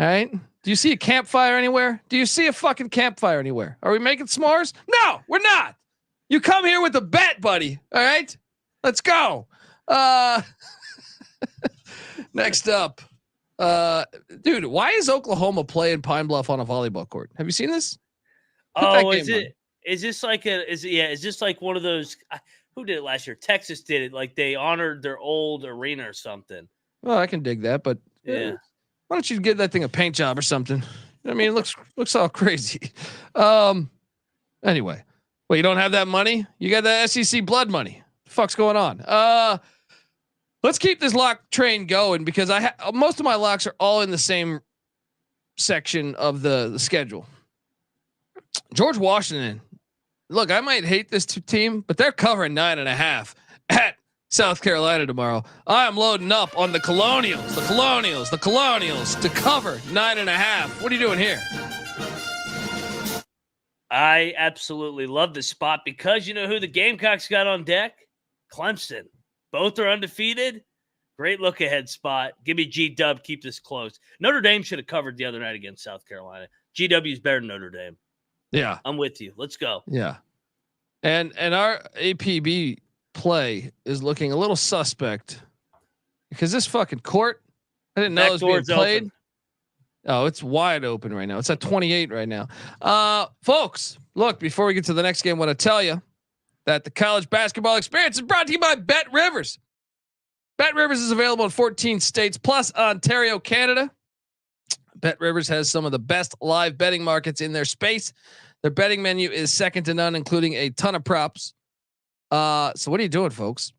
All right. Do you see a campfire anywhere? Do you see a fucking campfire anywhere? Are we making s'mores? No, we're not. You come here with a bet, buddy. All right. Let's go. Next up. Dude, why is Oklahoma playing Pine Bluff on a volleyball court? Have you seen this? Oh, is this like one of those, who did it last year? Texas did it. Like they honored their old arena or something. Well, I can dig that, but yeah. Why don't you give that thing a paint job or something? I mean, it looks all crazy. Anyway, well, you don't have that money? You got the SEC blood money. The fuck's going on? Let's keep this lock train going because most of my locks are all in the same section of the schedule. George Washington. Look, I might hate this team, but they're covering 9.5 at South Carolina tomorrow. I am loading up on the Colonials to cover 9.5. What are you doing here? I absolutely love this spot because you know who the Gamecocks got on deck? Clemson. Both are undefeated. Great look ahead spot. Give me G-Dub. Keep this close. Notre Dame should have covered the other night against South Carolina. GW is better than Notre Dame. Yeah. I'm with you. Let's go. Yeah. And our APB play is looking a little suspect because this fucking court, I didn't know it was being played. Open. Oh, it's wide open right now. It's at 28 right now. Folks, look, before we get to the next game, I want to tell you that the college basketball experience is brought to you by Bet Rivers. Bet Rivers is available in 14 states plus Ontario, Canada. Bet Rivers has some of the best live betting markets in their space. Their betting menu is second to none, including a ton of props. So what are you doing, folks?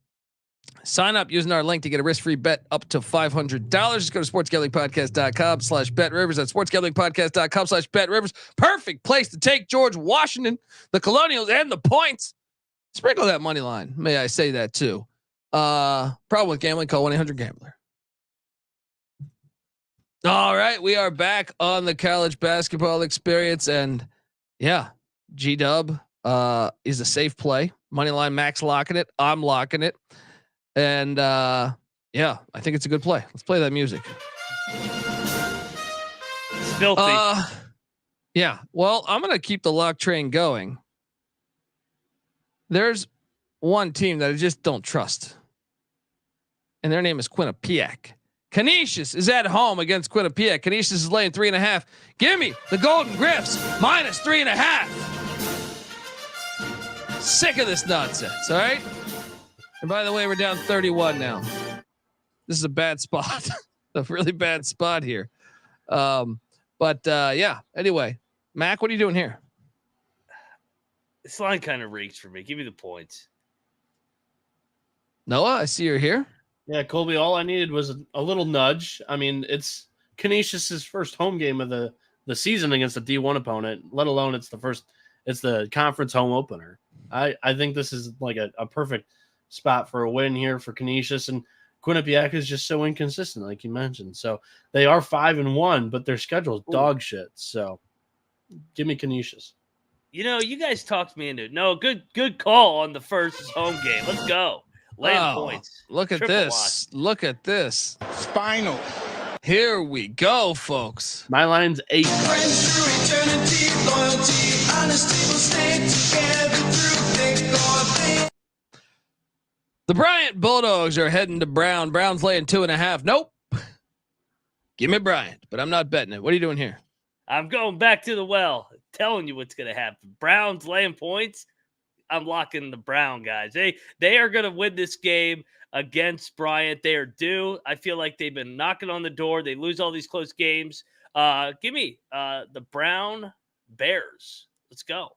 Sign up using our link to get a risk-free bet up to $500. Just go to sportsgamblingpodcast.com/betrivers. That's sportsgamblingpodcast.com/betrivers. Perfect place to take George Washington, the Colonials, and the points. Sprinkle that money line. May I say that too? Problem with gambling, call 1-800-GAMBLER. All right, we are back on the college basketball experience, and yeah, G-Dub is a safe play. Moneyline Max locking it. I'm locking it, and yeah, I think it's a good play. Let's play that music. It's filthy. Yeah. Well, I'm gonna keep the lock train going. There's one team that I just don't trust, and their name is Quinnipiac. Canisius is at home against Quinnipiac. Canisius is laying 3.5. Give me the Golden Griffs -3.5. Sick of this nonsense. All right. And by the way, we're down 31 now. This is a bad spot, a really bad spot here. But yeah. Anyway, Mac, what are you doing here? This line kind of reeks for me. Give me the points. Noah, I see you're here. Yeah, Colby, all I needed was a little nudge. I mean, it's Canisius's first home game of the season against a D1 opponent, let alone it's the conference home opener. I think this is like a perfect spot for a win here for Canisius, and Quinnipiac is just so inconsistent, like you mentioned. So they are 5-1, but their schedule is dog shit. So give me Canisius. You know, you guys talked me into it. No, good call on the first home game. Let's go. Laying points. Look at Triple this. Lock. Look at this. Spinal. Here we go, folks. My line's 8. Friends through eternity, loyalty, honesty will stay together through thick or thin. The Bryant Bulldogs are heading to Brown. Brown's laying 2.5. Nope. Give me Bryant, but I'm not betting it. What are you doing here? I'm going back to the well, telling you what's going to happen. Brown's laying points. I'm locking the Brown guys. They are going to win this game against Bryant. They are due. I feel like they've been knocking on the door. They lose all these close games. Give me the Brown Bears. Let's go.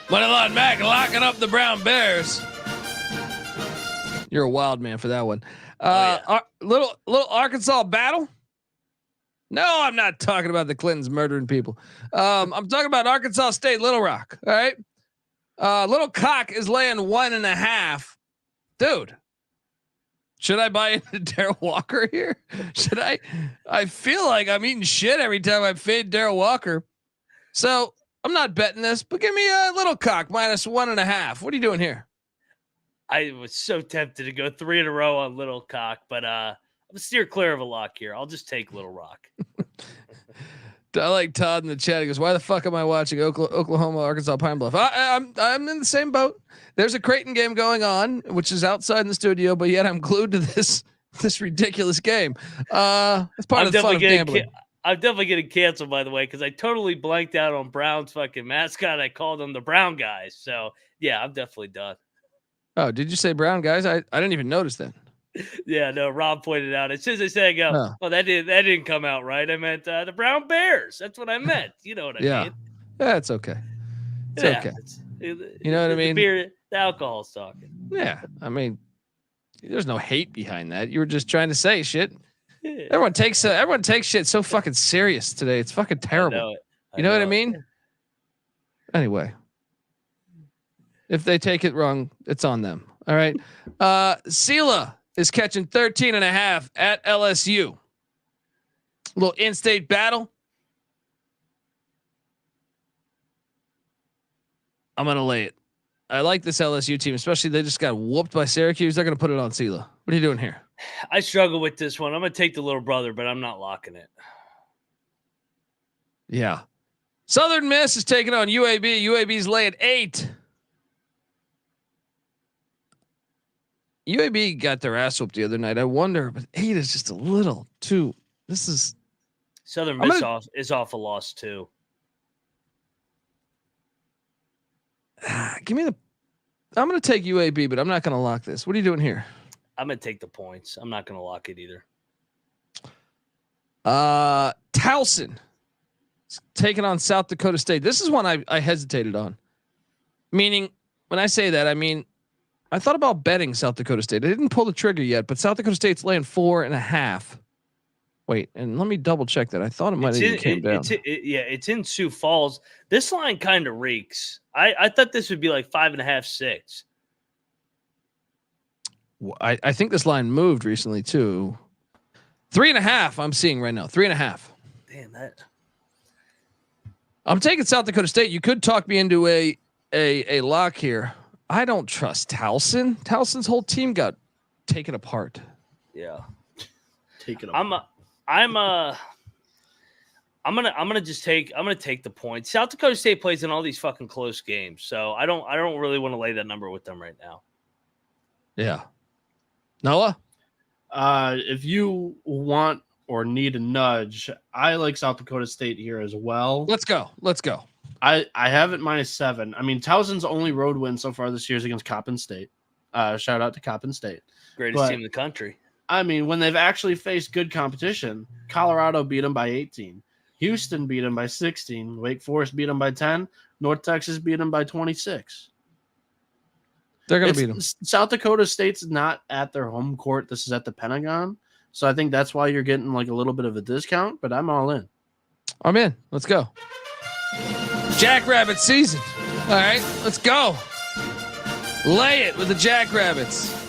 Moneyline Mac locking up the Brown Bears. You're a wild man for that one. Little Arkansas battle. No, I'm not talking about the Clintons murdering people. I'm talking about Arkansas State, Little Rock. All right. Little Cock is laying 1.5. Dude, should I buy into Darrell Walker here? Should I? I feel like I'm eating shit every time I fade Darrell Walker. So I'm not betting this, but give me a Little Cock minus 1.5. What are you doing here? I was so tempted to go 3 in a row on Little Cock, but I'm gonna steer clear of a lock here. I'll just take Little Rock. I like Todd in the chat. He goes, "Why the fuck am I watching Oklahoma, Arkansas, Pine Bluff?" I'm in the same boat. There's a Creighton game going on, which is outside in the studio, but yet I'm glued to this ridiculous game. It's part of the fun of gambling. I'm definitely getting canceled, by the way, because I totally blanked out on Brown's fucking mascot. I called them the Brown guys. So yeah, I'm definitely done. Oh, did you say Brown guys? I didn't even notice that. Yeah, no, Rob pointed out. As soon as I said, I go, oh, that didn't come out right. I meant the Brown Bears. That's what I meant. You know what I mean? Yeah, it's okay. It's okay. You know what I mean? The alcohol's talking. Yeah, I mean, there's no hate behind that. You were just trying to say shit. Yeah. Everyone takes shit so fucking serious today. It's fucking terrible. You know what I mean? Anyway, if they take it wrong, it's on them. All right. Sela is catching 13.5 at LSU. A little in-state battle. I'm going to lay it. I like this LSU team, especially they just got whooped by Syracuse. They're going to put it on Sela. What are you doing here? I struggle with this one. I'm going to take the little brother, but I'm not locking it. Yeah. Southern Miss is taking on UAB. UAB's laying 8. UAB got their ass whooped the other night. I wonder, but 8 is just a little too. This is Southern Miss is off a loss too. Give me the. I'm going to take UAB, but I'm not going to lock this. What are you doing here? I'm going to take the points. I'm not going to lock it either. Towson taking on South Dakota State. This is one I hesitated on. Meaning, when I say that, I mean, I thought about betting South Dakota State. I didn't pull the trigger yet, but South Dakota State's laying 4.5. Wait, and let me double check that. I thought it might have even came down. It's in Sioux Falls. This line kind of reeks. I thought this would be like 5.5, 6. Well, I think this line moved recently too. 3.5. I'm seeing right now. 3.5. Damn that. I'm taking South Dakota State. You could talk me into a lock here. I don't trust Towson. Towson's whole team got taken apart. Yeah. Taken apart. I'm gonna take the points. South Dakota State plays in all these fucking close games, so I don't really want to lay that number with them right now. Yeah. Noah? If you want or need a nudge, I like South Dakota State here as well. Let's go. I have it -7. I mean, Towson's only road win so far this year is against Coppin State. Shout out to Coppin State. Greatest team in the country. I mean, when they've actually faced good competition, Colorado beat them by 18. Houston beat them by 16. Wake Forest beat them by 10. North Texas beat them by 26. They're going to beat them. South Dakota State's not at their home court. This is at the Pentagon. So I think that's why you're getting like a little bit of a discount, but I'm all in. I'm in. Let's go. Jackrabbit season. All right, let's go. Lay it with the Jackrabbits.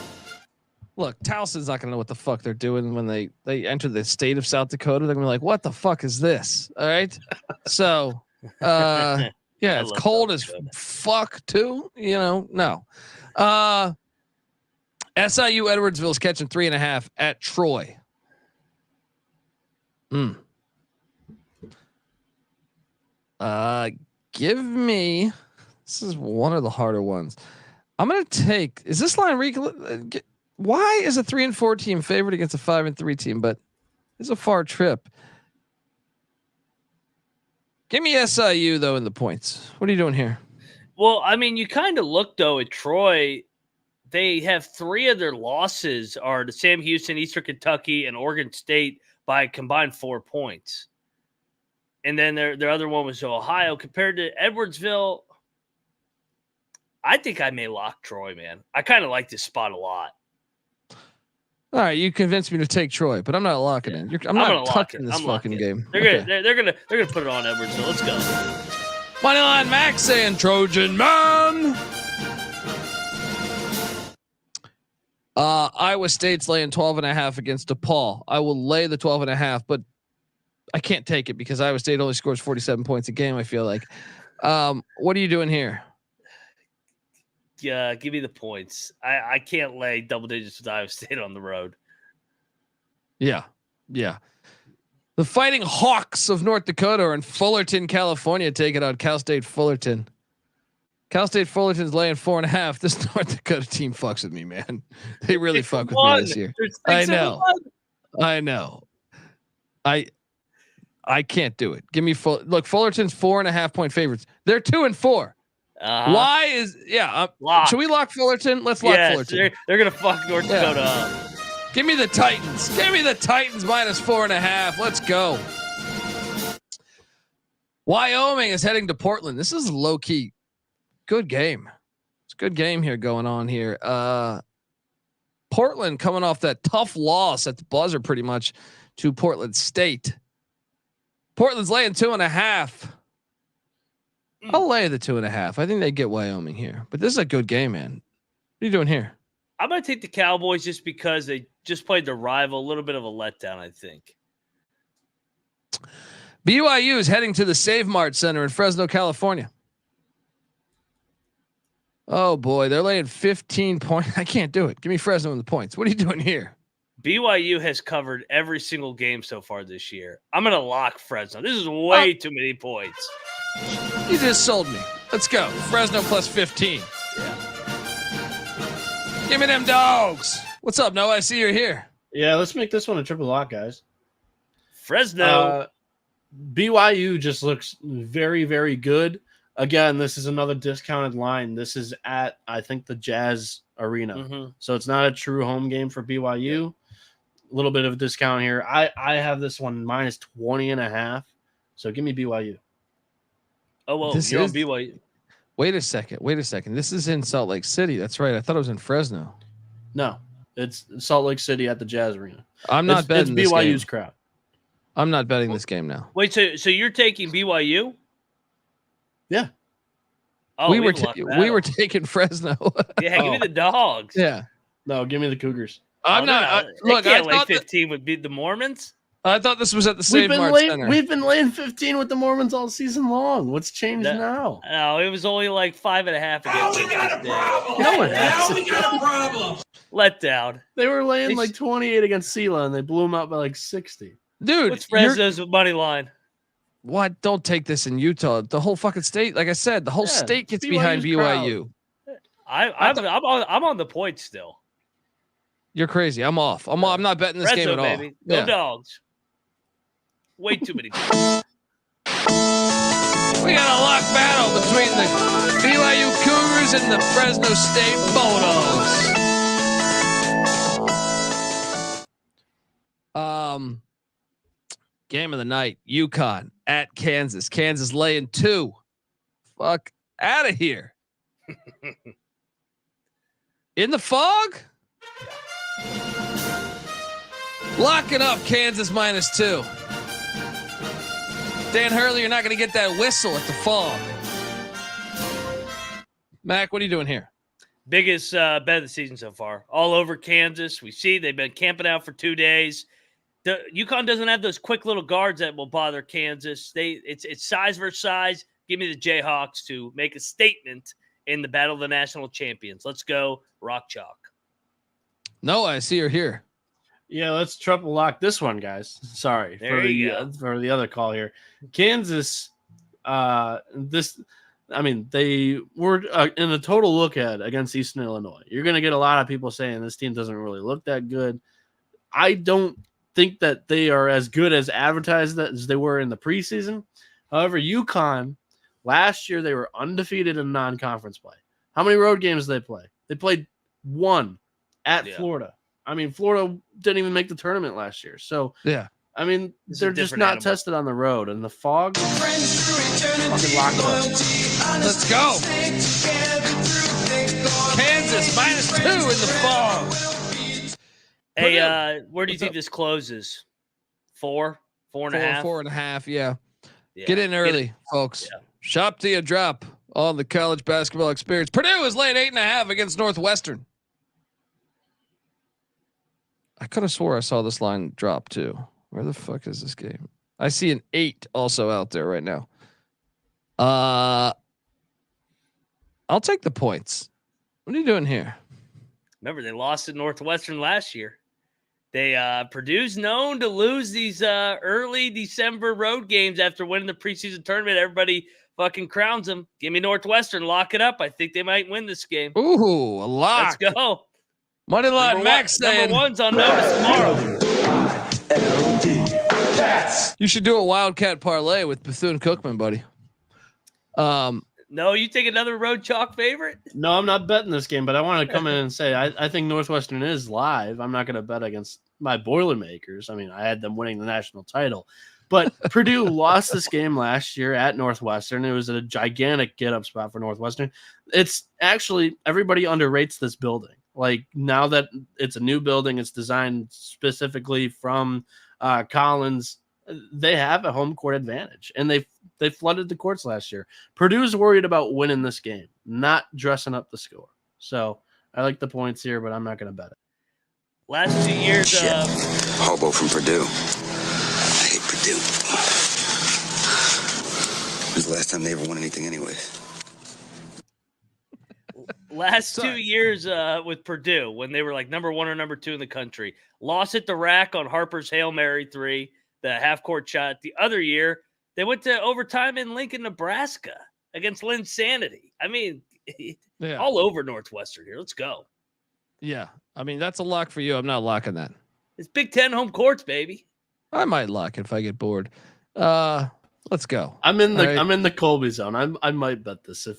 Look, Towson's not going to know what the fuck they're doing when they enter the state of South Dakota. They're going to be like, what the fuck is this? All right. So, Yeah, I it's love cold South as Dakota. fuck too. No. SIU Edwardsville's catching 3.5 at Troy. Give me. This is one of the harder ones. I'm gonna take. Is this line why is a 3 and 4 team favored against a 5 and 3 team? But it's a far trip. Give me SIU though in the points. What are you doing here? Well, I mean, you kind of look though at Troy. They have 3 of their losses are to Sam Houston, Eastern Kentucky, and Oregon State by a combined 4 points. And then their other one was Ohio. Compared to Edwardsville, I think I may lock Troy, man. I kind of like this spot a lot. All right, you convinced me to take Troy, but I'm not locking in. I'm not touching this fucking game. They're gonna put it on Edwardsville. Let's go. Moneyline Max saying Trojan man. Iowa State's laying 12.5 against DePaul. I will lay the 12.5, but I can't take it because Iowa State only scores 47 points a game. I feel like. What are you doing here? Yeah, give me the points. I can't lay double digits with Iowa State on the road. Yeah. The Fighting Hawks of North Dakota are in Fullerton, California, taking on Cal State Fullerton. Cal State Fullerton's laying 4.5. This North Dakota team fucks with me, man. They really fuck with me this year. I know. I can't do it. Give me look. Fullerton's 4.5 point favorites. They're 2 and 4. Why is should we lock Fullerton? Let's lock Fullerton. They're gonna fuck North Dakota up. Give me the Titans. Give me the Titans minus 4.5. Let's go. Wyoming is heading to Portland. This is low key. Good game. It's a good game here going on here. Portland coming off that tough loss at the buzzer pretty much to Portland State. Portland's laying 2.5. I'll lay the 2.5. I think they get Wyoming here, but this is a good game, man. What are you doing here? I'm going to take the Cowboys just because they just played the rival. A little bit of a letdown, I think. BYU is heading to the Save Mart Center in Fresno, California. Oh boy, they're laying 15 points. I can't do it. Give me Fresno in the points. What are you doing here? BYU has covered every single game so far this year. I'm going to lock Fresno. This is way too many points. You just sold me. Let's go. Fresno plus 15. Yeah. Give me them dogs. What's up, Noah? I see you're here. Yeah, let's make this one a triple lock, guys. Fresno. BYU just looks very, very good. Again, this is another discounted line. This is at, I think, the Jazz Arena. Mm-hmm. So it's not a true home game for BYU. A little bit of a discount here. I have this one minus 20.5. So give me BYU. Oh, well, This you're is- on BYU. Wait a second. This is in Salt Lake City. That's right. I thought it was in Fresno. No, it's Salt Lake City at the Jazz Arena. I'm not betting it's this BYU's game. crowd. I'm not betting this game now. Wait, so you're taking BYU? Yeah. Oh, we we were taking Fresno. Yeah, give me the dogs. Yeah. No, give me the Cougars. I'm not. Look, I I lay thought 15 would beat the Mormons. I thought this was at the Save Mart Center. We've been laying 15 with the Mormons all season long. What's changed now? No, it was only like 5.5 against We got a State. problem. No, it hasn't. We got a problem. Let down. They were laying like 28 against Sela, and they blew them out by like 60. Dude, What's Fresno's money line? what? Don't take this in Utah. The whole fucking state, like I said, the whole Yeah, state gets BYU's behind BYU. I'm on the point still. You're crazy. I'm off. I'm not betting this Fresno, game at all. baby. Go Yeah. dogs. Way too many points. We got a lock battle between the BYU Cougars and the Fresno State Bulldogs. Game of the night: UConn at Kansas. Kansas laying 2. Fuck out of here. In the fog. Locking up Kansas minus 2. Dan Hurley, you're not going to get that whistle at the fog. Mac, what are you doing here? Biggest bet of the season so far. All over Kansas. We see they've been camping out for 2 days. UConn doesn't have those quick little guards that will bother Kansas. It's size versus size. Give me the Jayhawks to make a statement in the Battle of the National Champions. Let's go, Rock Chalk. No, I see her here. Yeah, let's triple lock this one, guys. Sorry There you go. for the other call here. Kansas, they were in a total look ahead against Eastern Illinois. You're going to get a lot of people saying this team doesn't really look that good. I don't think that they are as good as advertised as they were in the preseason. However, UConn, last year they were undefeated in non-conference play. How many road games did they play? They played one at Florida. I mean, Florida didn't even make the tournament last year. So, yeah. I mean, they're just not tested on the road. And the PHOG, fucking lock them up. Let's go. Kansas -2 in the PHOG. Hey, where do you think this closes? 4? 4.5? 4.5, yeah. Get in early, folks. Yeah. Shop till you drop on the college basketball experience. Purdue is laying 8.5 against Northwestern. I could have swore I saw this line drop too. Where the fuck is this game? I see an 8 also out there right now. I'll take the points. What are you doing here? Remember, they lost to Northwestern last year. Purdue's known to lose these early December road games after winning the preseason tournament. Everybody fucking crowns them. Give me Northwestern. Lock it up. I think they might win this game. Ooh, a lock. Let's go. Moneyline Max saying number 1's on notice tomorrow. You should do a Wildcat parlay with Bethune-Cookman, buddy. No, you take another road chalk favorite? No, I'm not betting this game, but I want to come in and say I think Northwestern is live. I'm not going to bet against my Boilermakers. I mean, I had them winning the national title. But Purdue lost this game last year at Northwestern. It was a gigantic get-up spot for Northwestern. It's actually, everybody underrates this building. Like, now that it's a new building, it's designed specifically from Collins, they have a home court advantage, and they flooded the courts last year. Purdue's worried about winning this game, not dressing up the score. So I like the points here, but I'm not going to bet it. Last 2 years, Hobo from Purdue. I hate Purdue. When's the last time they ever won anything anyways? Last 2 years with Purdue, when they were like number 1 or number 2 in the country, lost at the rack on Harper's Hail Mary 3, the half-court shot. The other year, they went to overtime in Lincoln, Nebraska against Lynn Sanity. I mean, all over Northwestern here. Let's go. Yeah. I mean, that's a lock for you. I'm not locking that. It's Big Ten home courts, baby. I might lock it if I get bored. Let's go. I'm in the Colby zone. I might bet this if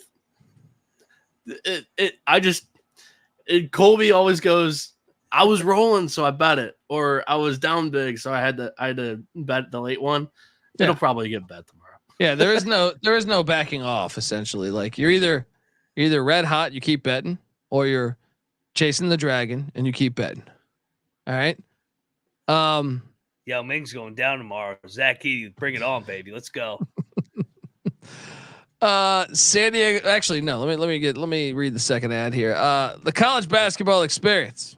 Colby always goes, I was rolling, so I bet it, or I was down big, so I had to bet the late one. It'll probably get bet tomorrow. Yeah, there is no backing off. Essentially, like you're either red hot, you keep betting, or you're chasing the dragon and you keep betting. All right. Yao Ming's going down tomorrow. Zach Edey, bring it on, baby. Let's go. San Diego. Actually, no. Let me read the second ad here. The college basketball experience.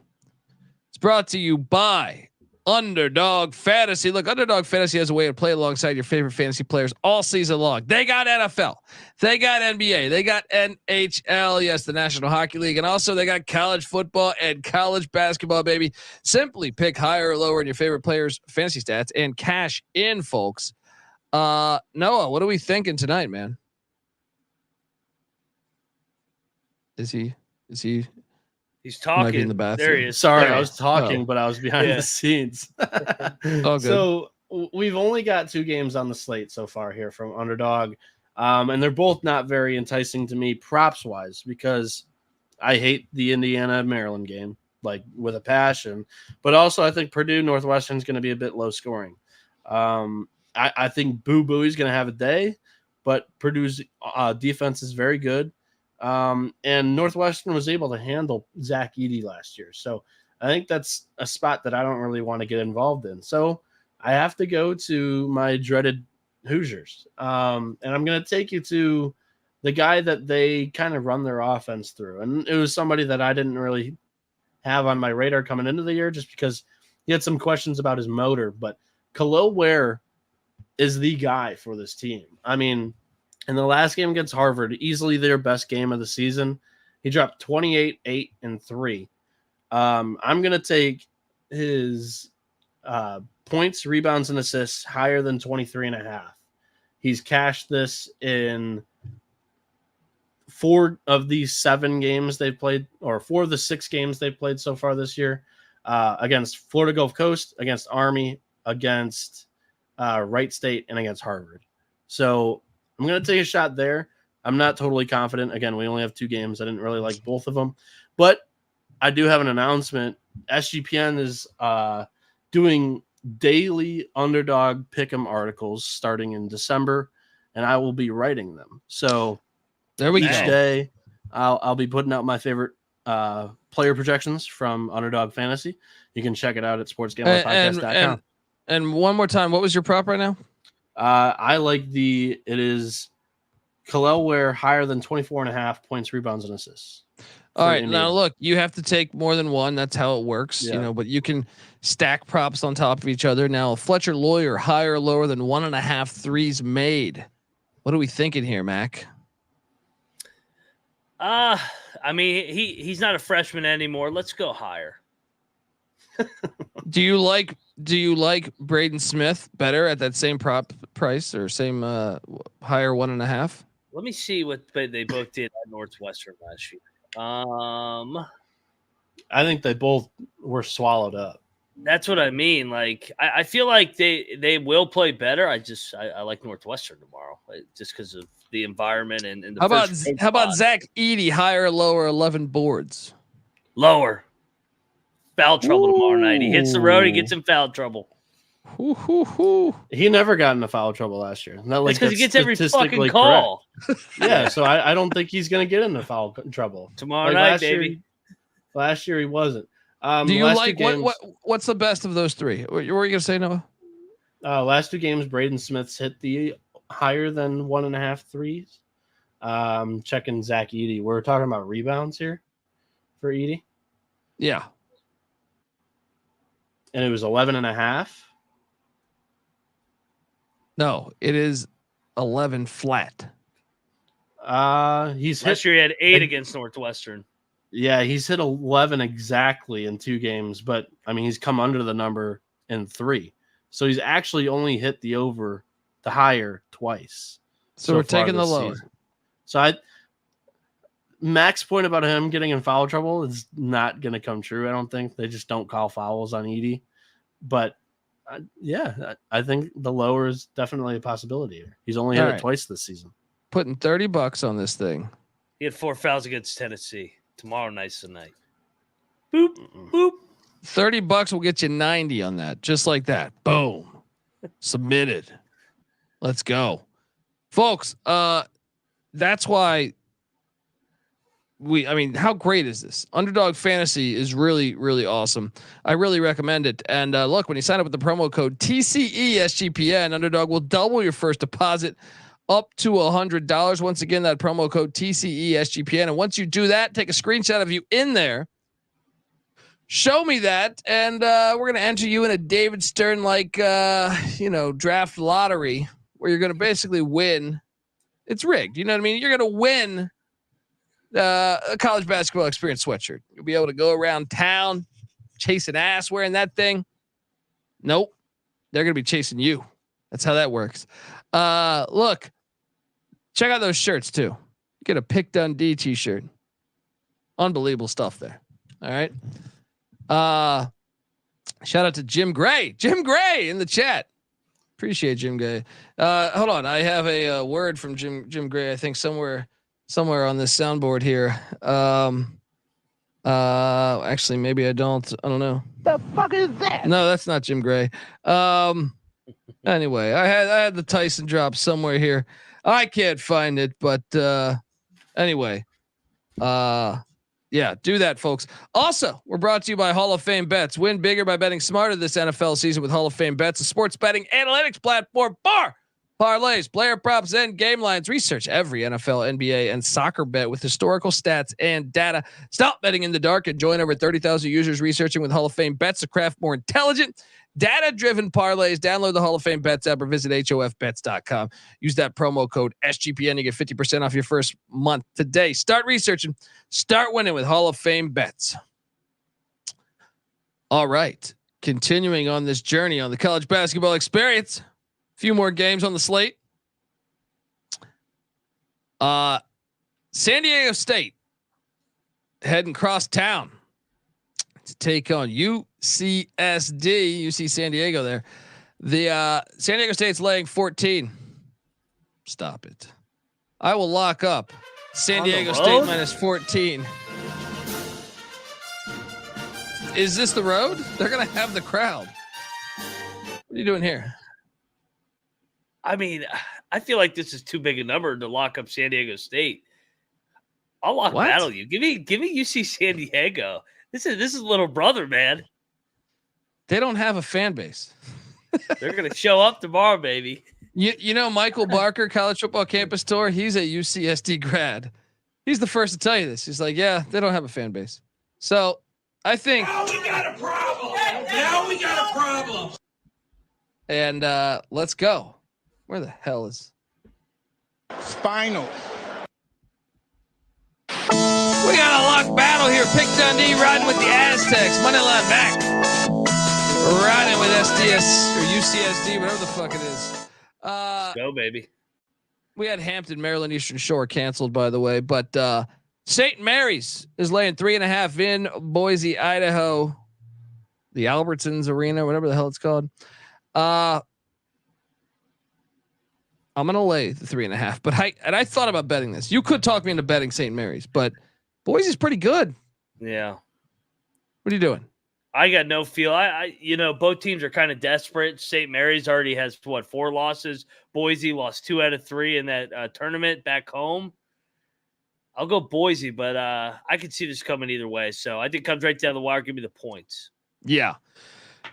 It's brought to you by Underdog Fantasy. Look, Underdog Fantasy has a way to play alongside your favorite fantasy players all season long. They got NFL, they got NBA, they got NHL. Yes, the National Hockey League, and also they got college football and college basketball. Baby, simply pick higher or lower in your favorite players' fantasy stats and cash in, folks. Noah, what are we thinking tonight, man? Is he? He's talking. In the bathroom. There he is. Sorry, I was talking, but I was behind the scenes. Oh, good. So we've only got 2 games on the slate so far here from Underdog, and they're both not very enticing to me props wise because I hate the Indiana Maryland game like with a passion, but also I think Purdue Northwestern is going to be a bit low scoring. I think Boo Booey's going to have a day, but Purdue's defense is very good. And Northwestern was able to handle Zach Edey last year. So I think that's a spot that I don't really want to get involved in. So I have to go to my dreaded Hoosiers. And I'm going to take you to the guy that they kind of run their offense through. And it was somebody that I didn't really have on my radar coming into the year just because he had some questions about his motor, but Khalil Ware is the guy for this team. I mean, In the last game against Harvard, easily their best game of the season, he dropped 28, 8, and 3. I'm going to take his points, rebounds, and assists higher than 23.5. He's cashed this in 4 of the 7 games they've played, or 4 of the 6 games they've played so far this year, against Florida Gulf Coast, against Army, against Wright State, and against Harvard. So I'm going to take a shot there. I'm not totally confident. Again, we only have 2 games. I didn't really like both of them, but I do have an announcement. SGPN is doing daily underdog pick'em articles starting in December, and I will be writing them. So there we each go. day I'll be putting out my favorite player projections from Underdog Fantasy. You can check it out at sportsgamblingpodcast.com. And one more time, what was your prop right now? I like it is Kalel Ware higher than 24.5 points, rebounds, and assists. All right, now look, you have to take more than one. That's how it works, Yeah. but you can stack props on top of each other. Now, Fletcher Lawyer higher or lower than 1.5 threes made. What are we thinking here, Mac? I mean, he's not a freshman anymore. Let's go higher. Do you like Braden Smith better at that same prop price or same higher 1.5? Let me see what they both did at Northwestern last year. I think they both were swallowed up. That's what I mean. Like, I feel like they will play better. I like Northwestern tomorrow, just because of the environment and the. How about Zach Edey higher or lower 11 boards? Lower. Foul trouble tomorrow night. He hits the road. He gets in foul trouble. He never got into foul trouble last year. Not like because he gets every fucking call. Yeah, so I don't think he's going to get into foul trouble tomorrow night, last baby. Last year he wasn't. Do you like what's the best of those 3? What were you going to say, Noah? Last 2 games, Braden Smith's hit the higher than 1.5 threes. Checking Zach Edey. We're talking about rebounds here for Edey. Yeah. And it was 11.5. No, it is 11 flat. He's last year he had 8 against Northwestern. Yeah, he's hit 11 exactly in 2 games, but I mean he's come under the number in 3. So he's actually only hit the higher twice. So we're taking the lower. Season. So Mac's point about him getting in foul trouble is not going to come true. I don't think they just don't call fouls on Edey. But I think the lower is definitely a possibility here. He's only hit it twice this season. Putting $30 on this thing. He had 4 fouls against Tennessee. Tomorrow night's the night. Boop, boop. $30 will get you 90 on that. Just like that. Boom. Submitted. Let's go. Folks, that's why how great is this? Underdog Fantasy is really, really awesome. I really recommend it. And look, when you sign up with the promo code TCESGPN, Underdog will double your first deposit up to $100. Once again, that promo code TCESGPN. And once you do that, take a screenshot of you in there. Show me that, and we're going to enter you in a David Stern draft lottery where you're going to basically win. It's rigged. You know what I mean? You're going to win a college basketball experience sweatshirt. You'll be able to go around town chasing ass wearing that thing. Nope. They're going to be chasing you. That's how that works. Look, check out those shirts too. Get a Pick Dundee t-shirt. Unbelievable stuff there. All right. Shout out to Jim Gray. Jim Gray in the chat. Appreciate Jim Gray. Hold on. I have a word from Jim Gray. I think somewhere on this soundboard here. Actually, maybe I don't. I don't know. The fuck is that? No, that's not Jim Gray. Anyway, I had the Tyson drop somewhere here. I can't find it, but anyway, yeah, do that, folks. Also, we're brought to you by Hall of Fame Bets. Win bigger by betting smarter this NFL season with Hall of Fame Bets, a sports betting analytics platform for Parlays, player props, and game lines. Research every NFL, NBA, and soccer bet with historical stats and data. Stop betting in the dark and join over 30,000 users researching with Hall of Fame bets to craft more intelligent, data-driven parlays. Download the Hall of Fame Bets app or visit HOFBets.com. Use that promo code SGPN to get 50% off your first month today. Start researching. Start winning with Hall of Fame Bets. All right. Continuing on this journey on the college basketball experience. Few more games on the slate. San Diego State heading cross town to take on UCSD. UC San Diego there. The San Diego State's laying 14. Stop it. I will lock up San Diego State minus 14. Is this the road? They're going to have the crowd. What are you doing here? I mean, I feel like this is too big a number to lock up San Diego State. I'll battle you. Give me UC San Diego. This is little brother, man. They don't have a fan base. They're gonna show up tomorrow, baby. You know Michael Barker, college football campus tour. He's a UCSD grad. He's the first to tell you this. He's like, yeah, they don't have a fan base. So I think Now we got a problem. And let's go. Where the hell is Spinal. We got a lock battle here. Pick Dundee riding with the Aztecs. Moneyline back. Riding with SDS or UCSD, whatever the fuck it is. Let's go, baby. We had Hampton, Maryland Eastern Shore canceled, by the way, but St. Mary's is laying 3.5 in Boise, Idaho. The Albertsons Arena, whatever the hell it's called. I'm gonna lay the 3.5, but I thought about betting this. You could talk me into betting St. Mary's, but Boise's pretty good. Yeah. What are you doing? I got no feel. I both teams are kind of desperate. St. Mary's already has 4 losses. Boise lost 2 out of 3 in that tournament back home. I'll go Boise, but I could see this coming either way. So I think it comes right down the wire. Give me the points. Yeah.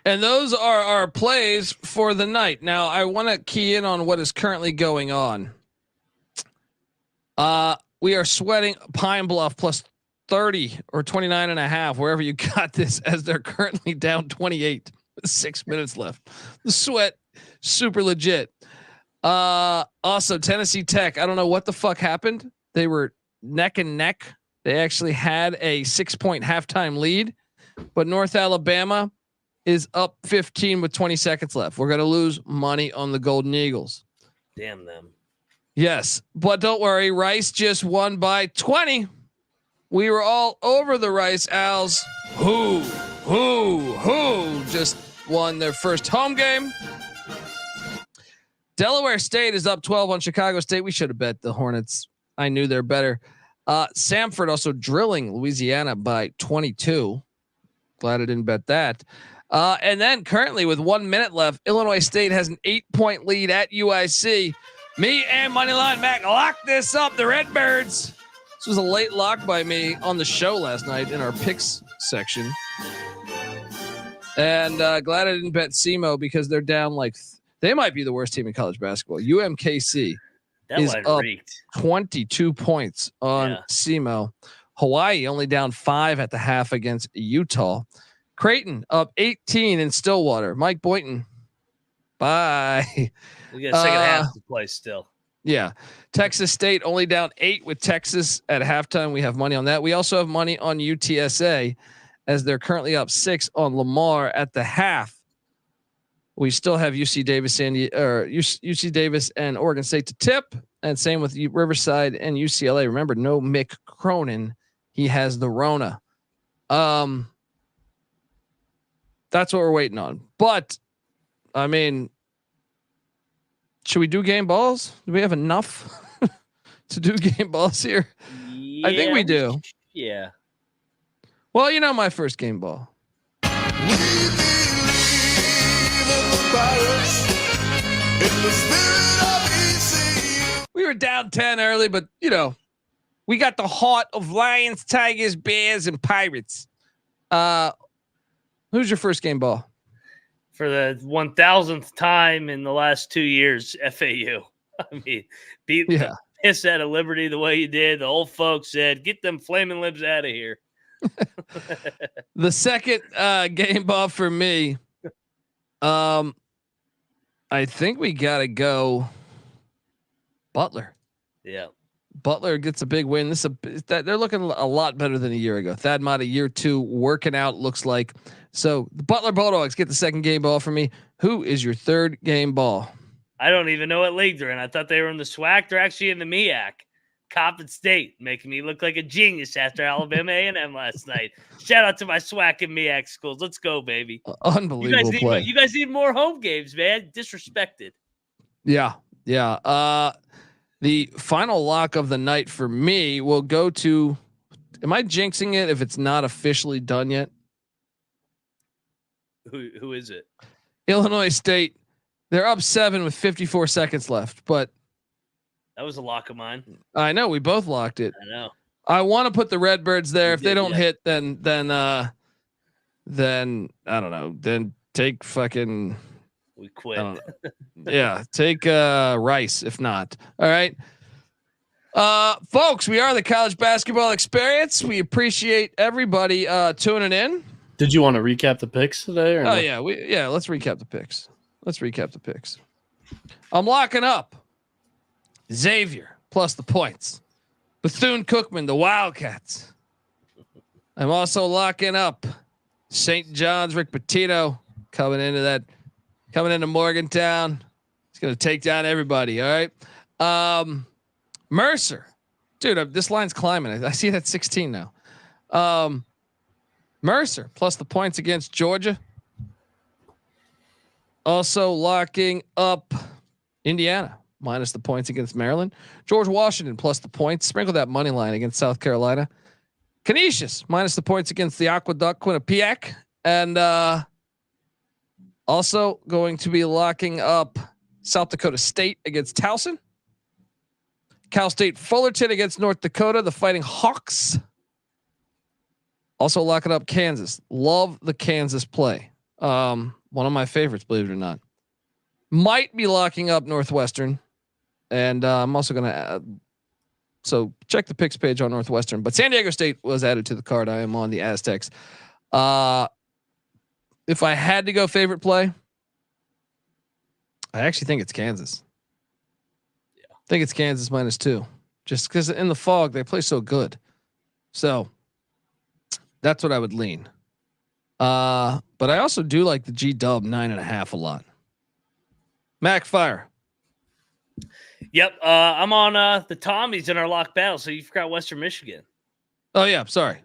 And those are our plays for the night. Now, I want to key in on what is currently going on. We are sweating Pine Bluff plus 30 or 29.5, wherever you got this, as they're currently down 28 with 6 minutes left. The sweat, super legit. Also, Tennessee Tech, I don't know what the fuck happened. They were neck and neck. They actually had a 6-point halftime lead, but North Alabama is up 15 with 20 seconds left. We're going to lose money on the Golden Eagles. Damn them. Yes, but don't worry. Rice just won by 20. We were all over the Rice Owls. Who just won their first home game. Delaware State is up 12 on Chicago State. We should have bet the Hornets. I knew they're better. Samford also drilling Louisiana by 22. Glad I didn't bet that. And then currently with 1 minute left, Illinois State has an 8-point lead at UIC. Me and Moneyline Mac lock this up. The Redbirds. This was a late lock by me on the show last night in our picks section. And glad I didn't bet SEMO because they're down they might be the worst team in college basketball. UMKC is up 22 points on SEMO. Hawaii only down 5 at the half against Utah. Creighton up 18 in Stillwater. Mike Boynton. Bye. We got a second half to play still. Yeah. Texas State only down 8 with Texas at halftime. We have money on that. We also have money on UTSA as they're currently up 6 on Lamar at the half. We still have UC Davis and Oregon State to tip, and same with Riverside and UCLA. Remember, no Mick Cronin. He has the Rona. That's what we're waiting on. But I mean, should we do game balls? Do we have enough to do game balls here? Yeah, I think we do. Yeah. Well, you know my first game ball. We were down 10 early, but we got the heart of Lions, Tigers, Bears, and Pirates. Who's your first game ball? For the 1,000th time in the last 2 years, FAU. I mean, beat the piss out of Liberty the way you did. The old folks said, get them flaming libs out of here. The second game ball for me, I think we got to go Butler. Yeah. Butler gets a big win. They're looking a lot better than a year ago. Thad Matta, year 2, working out, looks like. So the Butler Bulldogs get the second game ball for me. Who is your third game ball? I don't even know what league they're in. I thought they were in the SWAC. They're actually in the MEAC. Coppin State, making me look like a genius after Alabama A&M last night. Shout out to my SWAC and MEAC schools. Let's go, baby. Unbelievable play. You guys need more home games, man. Disrespected. Yeah. The final lock of the night for me will go to, am I jinxing it if it's not officially done yet? Who is it? Illinois State. They're up 7 with 54 seconds left, but that was a lock of mine. I know we both locked it. I know. I want to put the Redbirds there. If they don't hit, then I don't know. Then take fucking. We quit. Yeah, take Rice. If not, all right. Folks, we are the College Basketball Experience. We appreciate everybody tuning in. Did you want to recap the picks today? Or no? Yeah. Let's recap the picks. I'm locking up Xavier plus the points. Bethune-Cookman, the Wildcats. I'm also locking up St. John's. Rick Pitino coming into Morgantown. He's going to take down everybody. All right. Mercer, dude, this line's climbing. I see that 16 now. Mercer plus the points against Georgia. Also locking up Indiana minus the points against Maryland. George Washington plus the points. Sprinkle that money line against South Carolina. Canisius minus the points against the Aqueduct Quinnipiac. And also going to be locking up South Dakota State against Towson. Cal State Fullerton against North Dakota, the Fighting Hawks. Also locking up Kansas. Love the Kansas play. One of my favorites, believe it or not. Might be locking up Northwestern. And I'm also going to so check the picks page on Northwestern. But San Diego State was added to the card. I am on the Aztecs. If I had to go favorite play, I actually think it's Kansas. Yeah. I think it's Kansas -2. Just because in the fog, they play so good. So that's what I would lean. But I also do like the G-Dub 9.5 a lot. Mac, fire. Yep. I'm on the Tommies in our lock battle. So you forgot Western Michigan. Oh yeah. I'm sorry.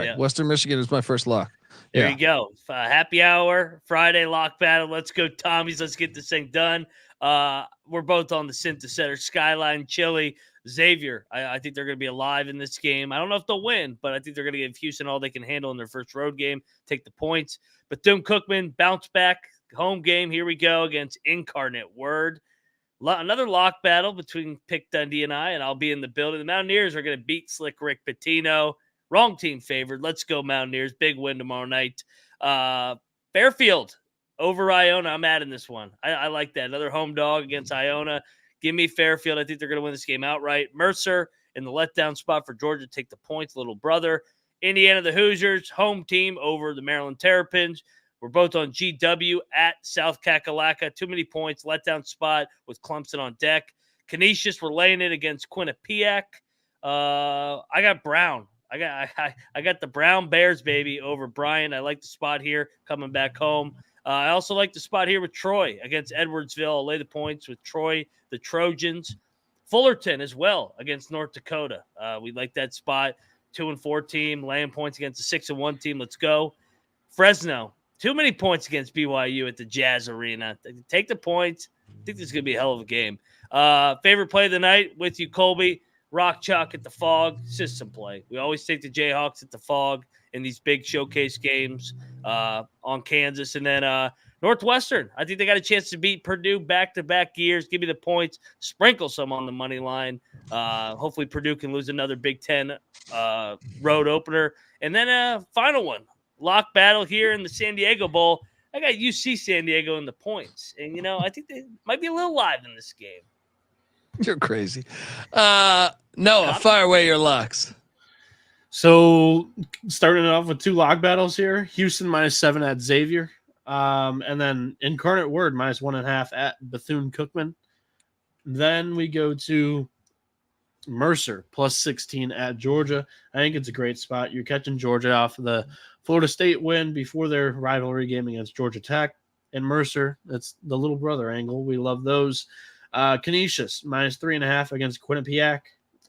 Yeah. Western Michigan is my first lock. There you go. Happy hour Friday lock battle. Let's go Tommies. Let's get this thing done. We're both on the Synthesizer Skyline Chili. Xavier, I think they're going to be alive in this game. I don't know if they'll win, but I think they're going to give Houston all they can handle in their first road game. Take the points. Bethune-Cookman bounce back home game. Here we go against Incarnate Word. Another lock battle between Pick Dundee and I'll be in the building. The Mountaineers are going to beat Slick Rick Pitino. Wrong team favored. Let's go Mountaineers. Big win tomorrow night. Fairfield over Iona. I'm adding this one. I like that. Another home dog against Iona. Give me Fairfield. I think they're going to win this game outright. Mercer in the letdown spot for Georgia. Take the points. Little brother. Indiana, the Hoosiers. Home team over the Maryland Terrapins. We're both on GW at South Kakalaka. Too many points. Letdown spot with Clemson on deck. Canisius, we're laying it against Quinnipiac. I got Brown. I got the Brown Bears, baby, over Bryant. I like the spot here coming back home. I also like the spot here with Troy against Edwardsville. I'll lay the points with Troy, the Trojans. Fullerton as well against North Dakota. We like that spot. 2-4 team, laying points against a 6-1 team. Let's go. Fresno, too many points against BYU at the Jazz Arena. Take the points. I think this is going to be a hell of a game. Favorite play of the night with you, Colby. Rock Chalk at the Phog, system play. We always take the Jayhawks at the Phog in these big showcase games on Kansas. And then Northwestern, I think they got a chance to beat Purdue back-to-back years. Give me the points. Sprinkle some on the money line. Hopefully Purdue can lose another Big Ten road opener. And then final one, lock battle here in the San Diego Bowl. I got UC San Diego in the points. And, I think they might be a little live in this game. You're crazy. Noah, fire away your locks. So starting it off with 2 lock battles here. Houston -7 at Xavier. And then Incarnate Word -1.5 at Bethune-Cookman. Then we go to Mercer +16 at Georgia. I think it's a great spot. You're catching Georgia off of the Florida State win before their rivalry game against Georgia Tech. And Mercer, that's the little brother angle. We love those. Canisius -3.5 against Quinnipiac.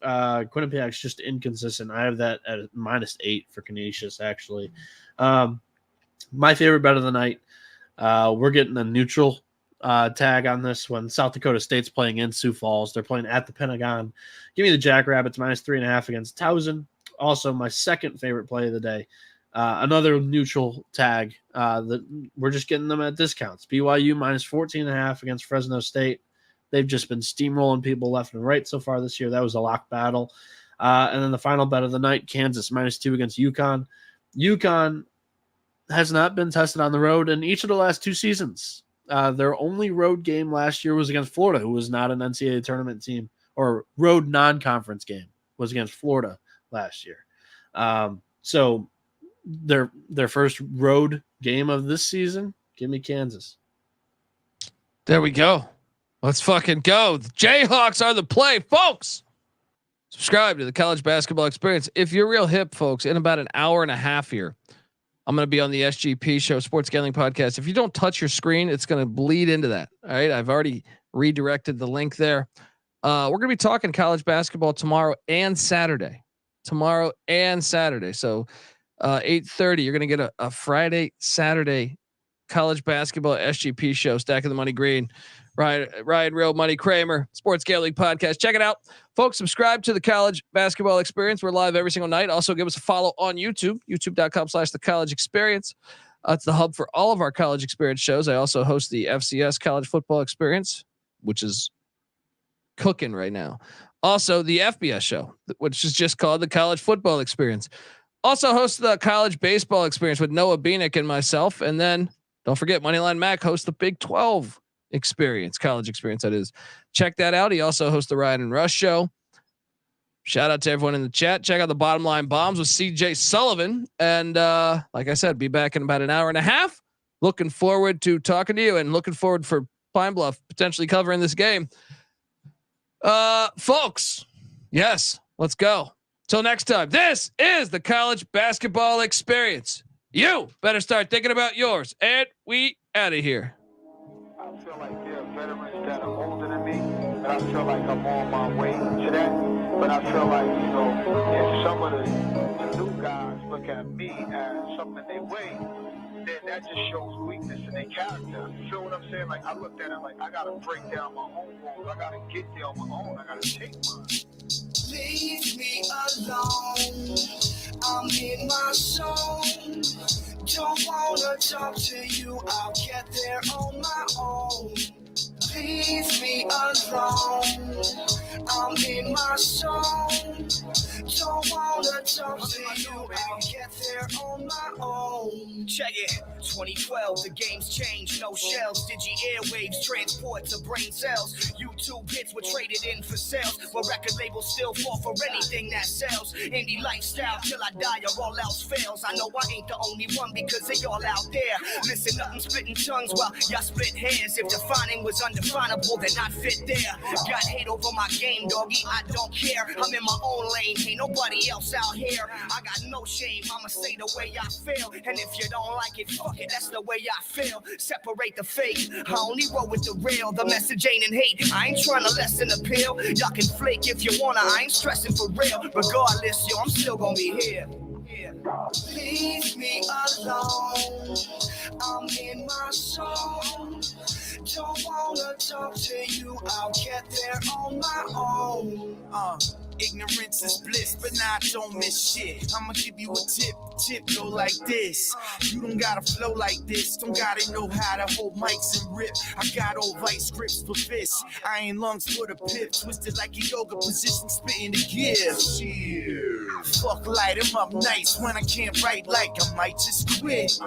Quinnipiac's just inconsistent. I have that at -8 for Canisius, actually. My favorite bet of the night. We're getting a neutral tag on this one. South Dakota State's playing in Sioux Falls. They're playing at the Pentagon. Give me the Jackrabbits -3.5 against Towson. Also, my second favorite play of the day. Another neutral tag that we're just getting them at discounts. BYU -14.5 against Fresno State. They've just been steamrolling people left and right so far this year. That was a lock battle. And then the final bet of the night, Kansas -2 against UConn. UConn has not been tested on the road in each of the last 2 seasons. Their only road game last year was against Florida, who was not an NCAA tournament team, or road non-conference game was against Florida last year. So their first road game of this season, give me Kansas. There we go. Let's fucking go. The Jayhawks are the play, folks. Subscribe to the College Basketball Experience. If you're real hip, folks, in about an hour and a half here, I'm going to be on the SGP show, Sports Gambling Podcast. If you don't touch your screen, it's going to bleed into that. All right. I've already redirected the link there. We're going to be talking college basketball tomorrow and Saturday. So 8:30, you're going to get a Friday, Saturday college basketball SGP show, Stacking the Money Green. Ryan Real Money Kramer, Sports Gambling Podcast. Check it out. Folks, subscribe to the College Basketball Experience. We're live every single night. Also give us a follow on YouTube, youtube.com/the College Experience. It's the hub for all of our college experience shows. I also host the FCS College Football Experience, which is cooking right now. Also the FBS show, which is just called the College Football Experience. Also host the College Baseball Experience with Noah Bieniek and myself. And then don't forget Moneyline Mac hosts the Big 12 Experience, college experience, that is. Check that out. He also hosts the Ryan and Rush show. Shout out to everyone in the chat. Check out the Bottom Line Bombs with CJ Sullivan. And like I said, be back in about an hour and a half. Looking forward to talking to you and looking forward for Pine Bluff potentially covering this game. Folks, yes, let's go. Till next time, this is the College Basketball Experience. You better start thinking about yours. And we out of here. I feel like there are veterans that are older than me, and I feel like I'm on my way to that. But I feel like, if some of the new guys look at me as something they weigh, then that just shows weakness in their character. You feel what I'm saying? Like, I looked at it like, I gotta break down my own walls. I gotta get there on my own. I gotta take mine. Leave me alone. I'm in my zone. Don't wanna talk to you, I'll get there on my own. Leave me alone, I'm in my zone. Don't wanna talk to you, I'll get there on my own. Check it, 2012, the game's changed, no shells. Digi airwaves transport to brain cells. YouTube hits were traded in for sales, but record labels still fall for anything that sells. Indie lifestyle till I die or all else fails. I know I ain't the only one because they all out there. Listen up, I'm splitting tongues while y'all split hairs. If defining was undefinable, then I'd fit there. Got hate over my game, doggy, I don't care. I'm in my own lane, ain't nobody else out here. I got no shame, I'ma say the way I feel. And if you don't like it, fuck it, that's the way I feel. Separate the fake, I only roll with the real. The message ain't in hate, I ain't trying to lessen the pill. Y'all can flake if you wanna, I ain't stressing for real. Regardless, yo, I'm still gonna be here. Leave me alone, I'm in my zone. Don't wanna talk to you, I'll get there on my own. Ignorance is bliss, but nah, don't miss shit. I'ma give you a tip go like this. You don't gotta flow like this, don't gotta know how to hold mics and rip. I got old vice grips for fists, iron lungs for the pip, twisted like a yoga position, spitting the gift. Fuck, light 'em up nice when I can't write like I might just quit.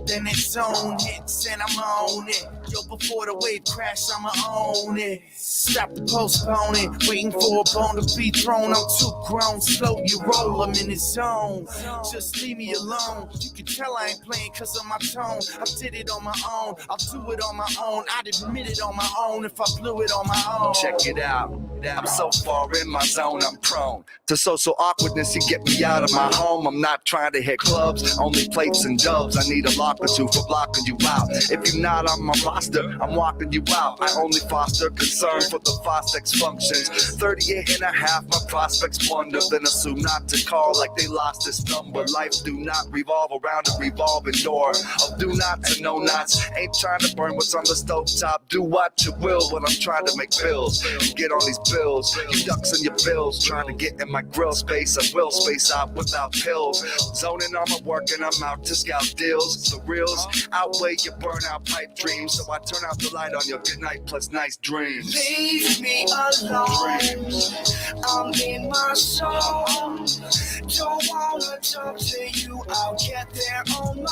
Then it's on hits and I'm on it. Yo, before the wave crash, I'ma own it. Stop the postponing, waiting for a bone to be thrown. I'm too grown, slow you roll, I'm in the zone. Just leave me alone. You can tell I ain't playing cause of my tone. I did it on my own, I'll do it on my own. I'd admit it on my own if I blew it on my own. Check it out. I'm so far in my zone, I'm prone to social awkwardness. You get me out of my home. I'm not trying to hit clubs, only plates and dubs. I need a lock or two for blocking you out. If you're not on my roster, I'm walking you out. I only foster concern for the Fostex functions. 38 and a half, my prospects wonder. Then assume not to call like they lost this number. Life do not revolve around a revolving door of do not to no nots. Ain't trying to burn what's on the stovetop. Do what you will, but I'm trying to make bills. Get on these bills, you ducks in your bills. Trying to get in my grill space, I will space out without pills. Zoning on my work and I'm out to scout deals. The reals outweigh your burnout pipe dreams. So I turn out the light on your good night plus nice dreams. Leave me alone, I'm in my zone. Don't wanna talk to you, I'll get there on my